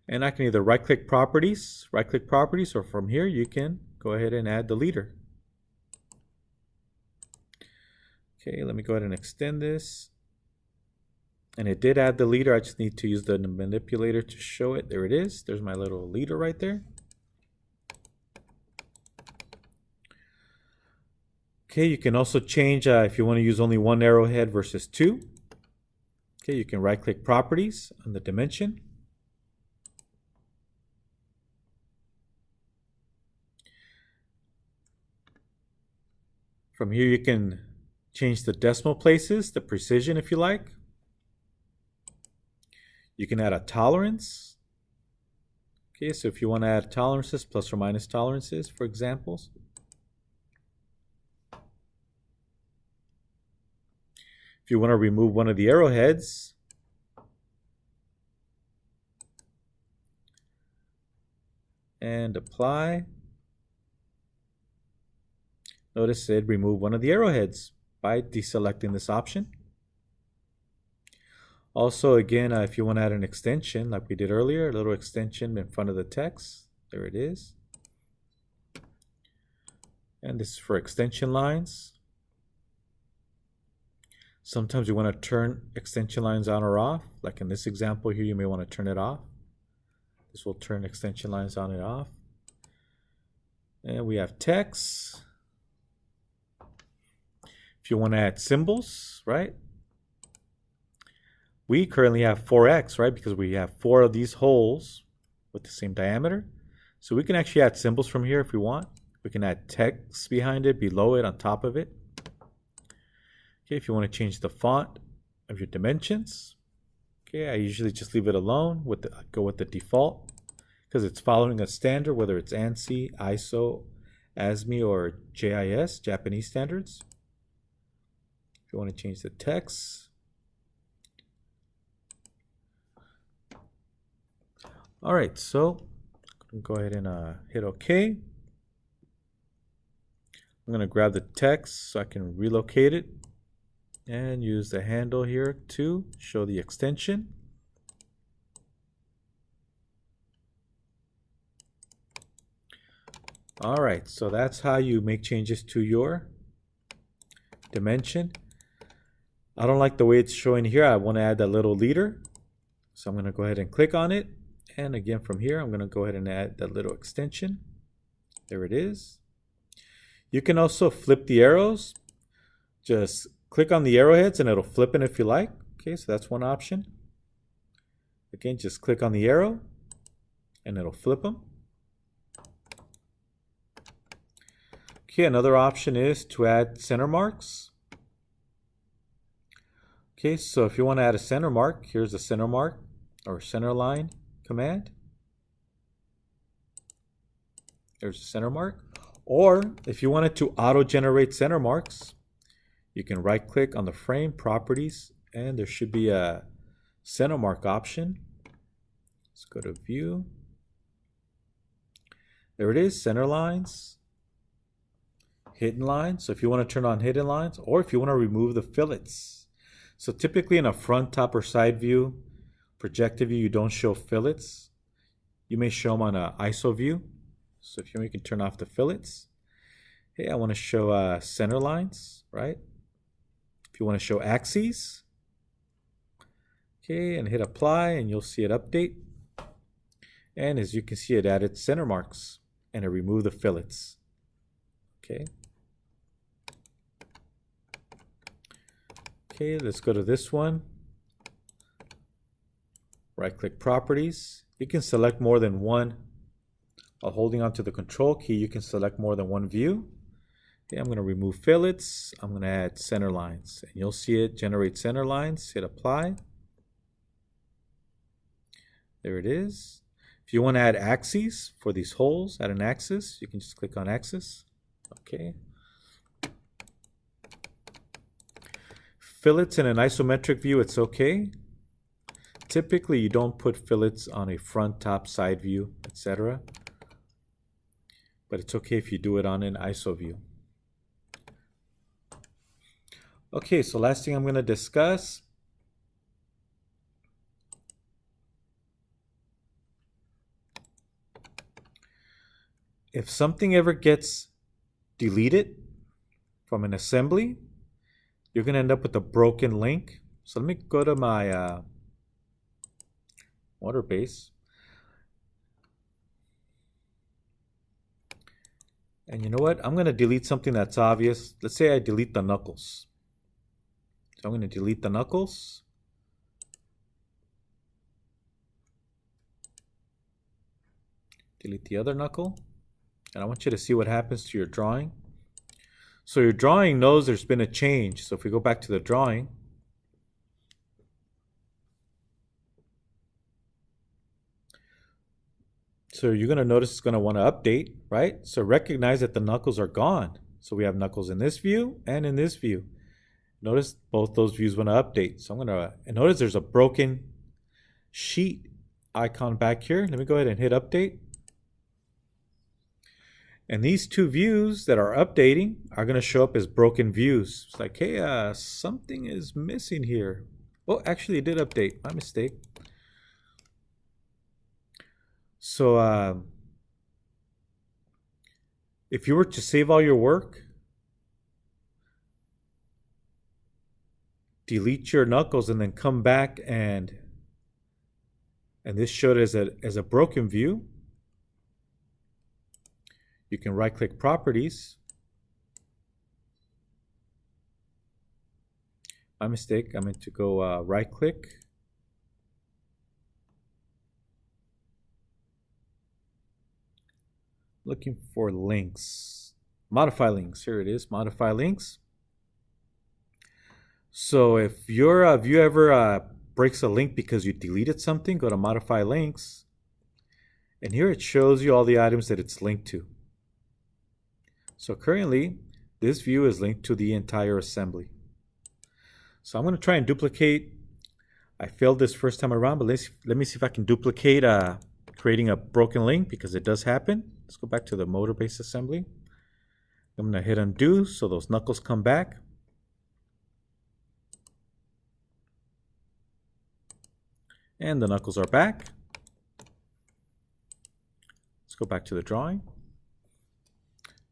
And I can either right-click properties, or from here you can go ahead and add the leader. Okay, let me go ahead and extend this. And it did add the leader. I just need to use the manipulator to show it. There it is. There's my little leader right there. Okay, you can also change if you want to use only 1 arrowhead versus 2. Okay, you can right-click properties on the dimension. From here you can change the decimal places, the precision if you like. You can add a tolerance. Okay, so if you want to add tolerances, plus or minus tolerances for examples. If you want to remove one of the arrowheads, and apply. Notice it removed one of the arrowheads by deselecting this option. Also, again, if you want to add an extension like we did earlier, a little extension in front of the text, there it is. And this is for extension lines. Sometimes you want to turn extension lines on or off. Like in this example here, you may want to turn it off. This will turn extension lines on and off. And we have text. If you want to add symbols, right? We currently have 4x, right? Because we have 4 of these holes with the same diameter. So we can actually add symbols from here if we want. We can add text behind it, below it, on top of it. Okay, if you want to change the font of your dimensions. Okay, I usually just leave it alone. Go with the default because it's following a standard, whether it's ANSI, ISO, ASME, or JIS, Japanese standards. If you want to change the text. All right, so go ahead and hit OK. I'm going to grab the text so I can relocate it and use the handle here to show the extension. All right, so that's how you make changes to your dimension. I don't like the way it's showing here. I want to add that little leader. So I'm going to go ahead and click on it. And again, from here, I'm going to go ahead and add that little extension. There it is. You can also flip the arrows. Just click on the arrowheads and it'll flip it if you like. Okay, so that's one option. Again, just click on the arrow and it'll flip them. Okay, another option is to add center marks. Okay, so if you want to add a center mark, here's a center mark or center line command. There's a center mark. Or if you wanted to auto-generate center marks, you can right-click on the frame, properties, and there should be a center mark option. Let's go to view. There it is, center lines, hidden lines. So if you want to turn on hidden lines, or if you want to remove the fillets. So typically in a front, top, or side view, projected view, you don't show fillets. You may show them on an ISO view. So if you can turn off the fillets. Hey, I want to show center lines, right? If you want to show axes, okay, and hit apply, and you'll see it update. And as you can see, it added center marks and it removed the fillets. Okay. Okay, let's go to this one. Right-click properties. You can select more than one. While holding onto the control key, you can select more than one view. Okay, I'm going to remove fillets. I'm going to add center lines. And you'll see it generate center lines. Hit apply. There it is. If you want to add axes for these holes, add an axis, you can just click on axis. Okay. Fillets in an isometric view, it's okay. Typically, you don't put fillets on a front, top, side view, etc. But it's okay if you do it on an ISO view. Okay, so last thing I'm going to discuss. If something ever gets deleted from an assembly, you're going to end up with a broken link. So let me go to my Motorbase. And you know what? I'm going to delete something that's obvious. Let's say I delete the knuckles. So I'm going to delete the knuckles. Delete the other knuckle. And I want you to see what happens to your drawing. So your drawing knows there's been a change. So if we go back to the drawing, so you're going to notice it's going to want to update, right? So recognize that the knuckles are gone. So we have knuckles in this view and in this view. Notice both those views want to update. So I'm going to, and notice there's a broken sheet icon back here. Let me go ahead and hit update. And these two views that are updating are going to show up as broken views. It's like, hey, something is missing here. Oh, actually it did update. My mistake. So if you were to save all your work, delete your knuckles, and then come back and this showed as a broken view, you can right-click properties. My mistake. I meant to go right-click. Looking for links. Modify links. Here it is. Modify links. So if your view ever breaks a link because you deleted something, go to Modify Links. And here it shows you all the items that it's linked to. So currently, this view is linked to the entire assembly. So I'm going to try and duplicate. I failed this first time around, but let me see if I can duplicate creating a broken link, because it does happen. Let's go back to the Motorbase assembly. I'm going to hit undo so those knuckles come back. And the knuckles are back. Let's go back to the drawing.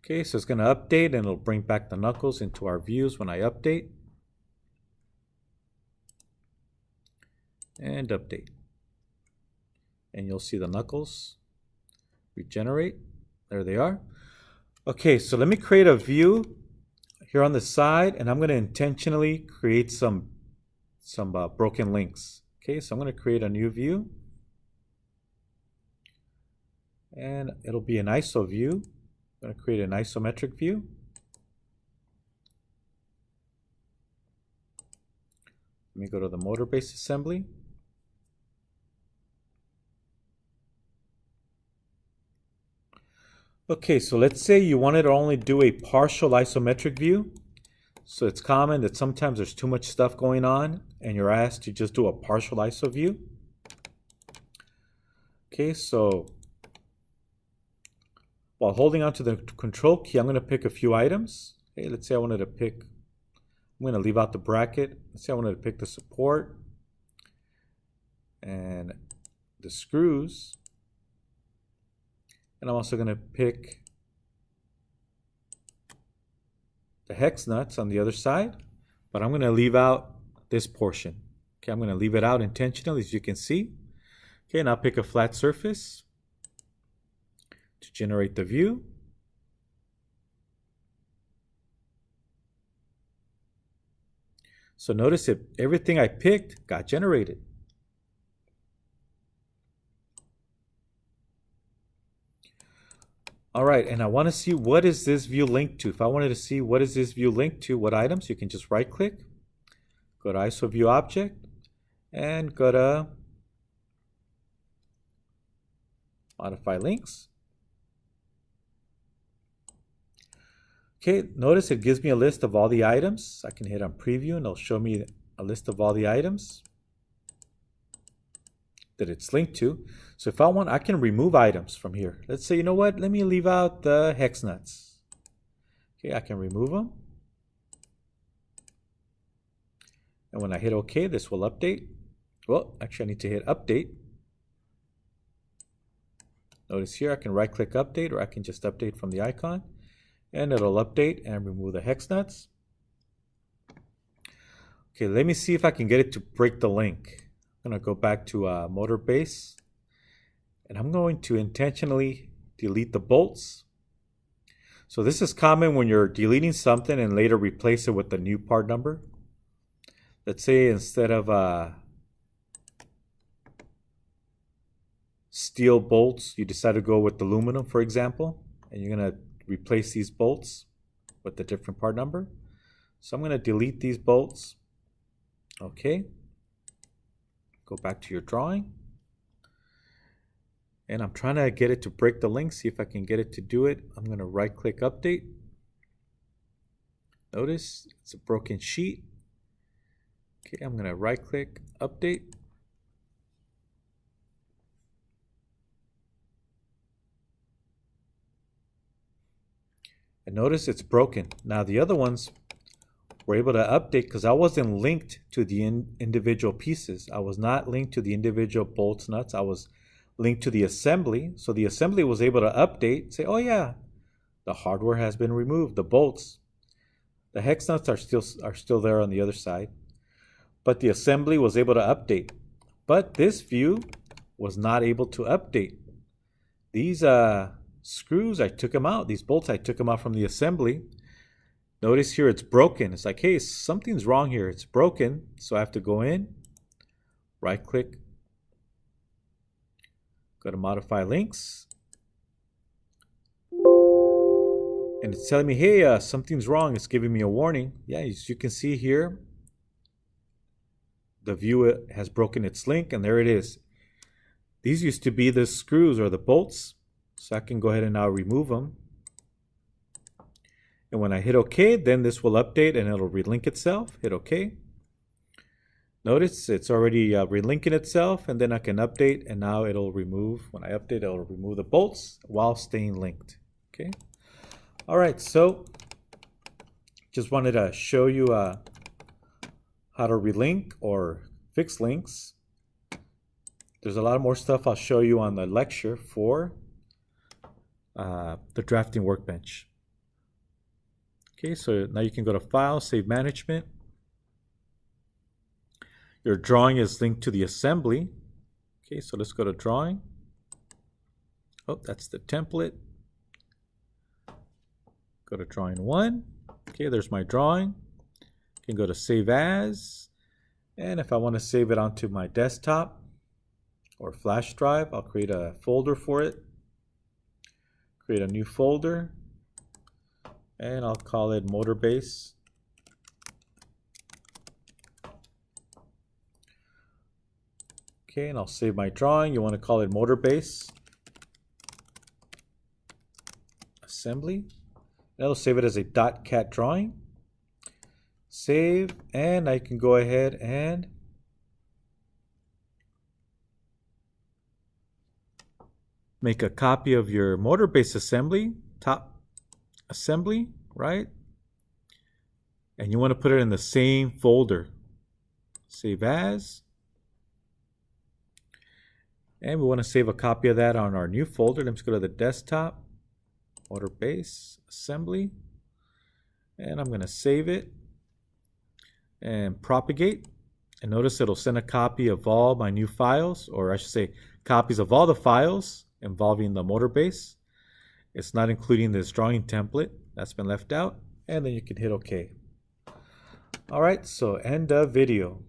Okay, so it's going to update and it'll bring back the knuckles into our views when I update. And update. And you'll see the knuckles regenerate. There they are. Okay, so let me create a view here on the side, and I'm going to intentionally create some broken links. Okay, so I'm going to create a new view. And it'll be an ISO view. I'm going to create an isometric view. Let me go to the motor base assembly. Okay, so let's say you wanted to only do a partial isometric view. So it's common that sometimes there's too much stuff going on and you're asked to just do a partial ISO view. Okay, so while holding on to the control key, I'm going to pick a few items. Okay, let's say I wanted to pick, I'm going to leave out the bracket. Let's say I wanted to pick the support and the screws. And I'm also going to pick the hex nuts on the other side, but I'm going to leave out this portion. Okay, I'm going to leave it out intentionally, as you can see. Okay, and I'll pick a flat surface to generate the view. So notice that everything I picked got generated. All right, and I want to see what is this view linked to. If I wanted to see what is this view linked to, what items, you can just right click, go to ISO view object, and go to modify links. Okay, notice it gives me a list of all the items. I can hit on preview and it'll show me a list of all the items that it's linked to. So if I want, I can remove items from here. Let's say, you know what, let me leave out the hex nuts. Okay, I can remove them. And when I hit OK, this will update. Well, actually I need to hit update. Notice here I can right click update, or I can just update from the icon. And it'll update and remove the hex nuts. Okay, let me see if I can get it to break the link. I'm going to go back to motor base, and I'm going to intentionally delete the bolts. So this is common when you're deleting something and later replace it with the new part number. Let's say instead of steel bolts, you decide to go with aluminum, for example, and you're going to replace these bolts with a different part number. So I'm going to delete these bolts. Okay. Go back to your drawing. And I'm trying to get it to break the link, see if I can get it to do it. I'm going to right click update. Notice it's a broken sheet. Okay, I'm going to right click update. And notice it's broken. Now the other ones were able to update because I wasn't linked to the individual pieces. I was not linked to the individual bolts, nuts. I was linked to the assembly. So the assembly was able to update, say, oh yeah, the hardware has been removed, the bolts. The hex nuts are still there on the other side. But the assembly was able to update. But this view was not able to update. These screws, I took them out. These bolts, I took them out from the assembly. Notice here it's broken. It's like, hey, something's wrong here. It's broken. So I have to go in, right click, go to modify links. And it's telling me, hey, something's wrong. It's giving me a warning. Yeah, as you can see here, the view has broken its link, and there it is. These used to be the screws or the bolts. So I can go ahead and now remove them. And when I hit OK, then this will update and it'll relink itself. Hit OK. Notice it's already relinking itself, and then I can update, and now it'll remove, when I update, it'll remove the bolts while staying linked. Okay. All right, so just wanted to show you how to relink or fix links. There's a lot more stuff I'll show you on the lecture for the drafting workbench. Okay, so now you can go to File, Save Management. Your drawing is linked to the assembly. Okay, so let's go to Drawing. Oh, that's the template. Go to Drawing 1. Okay, there's my drawing. You can go to Save As. And if I want to save it onto my desktop or flash drive, I'll create a folder for it. Create a new folder. and I'll call it motor base. Okay, and I'll save my drawing. You want to call it motor base assembly. That'll save it as a .cat drawing. Save, and I can go ahead and make a copy of your motor base assembly, top assembly, right? And you want to put it in the same folder. Save as. And we want to save a copy of that on our new folder. Let's go to the desktop, motor base assembly, and I'm going to save it and propagate. And notice it'll send a copy of all my new files, or I should say copies of all the files involving the motor base. It's not including this drawing template that's been left out, and then you can hit OK. All right, so end of video.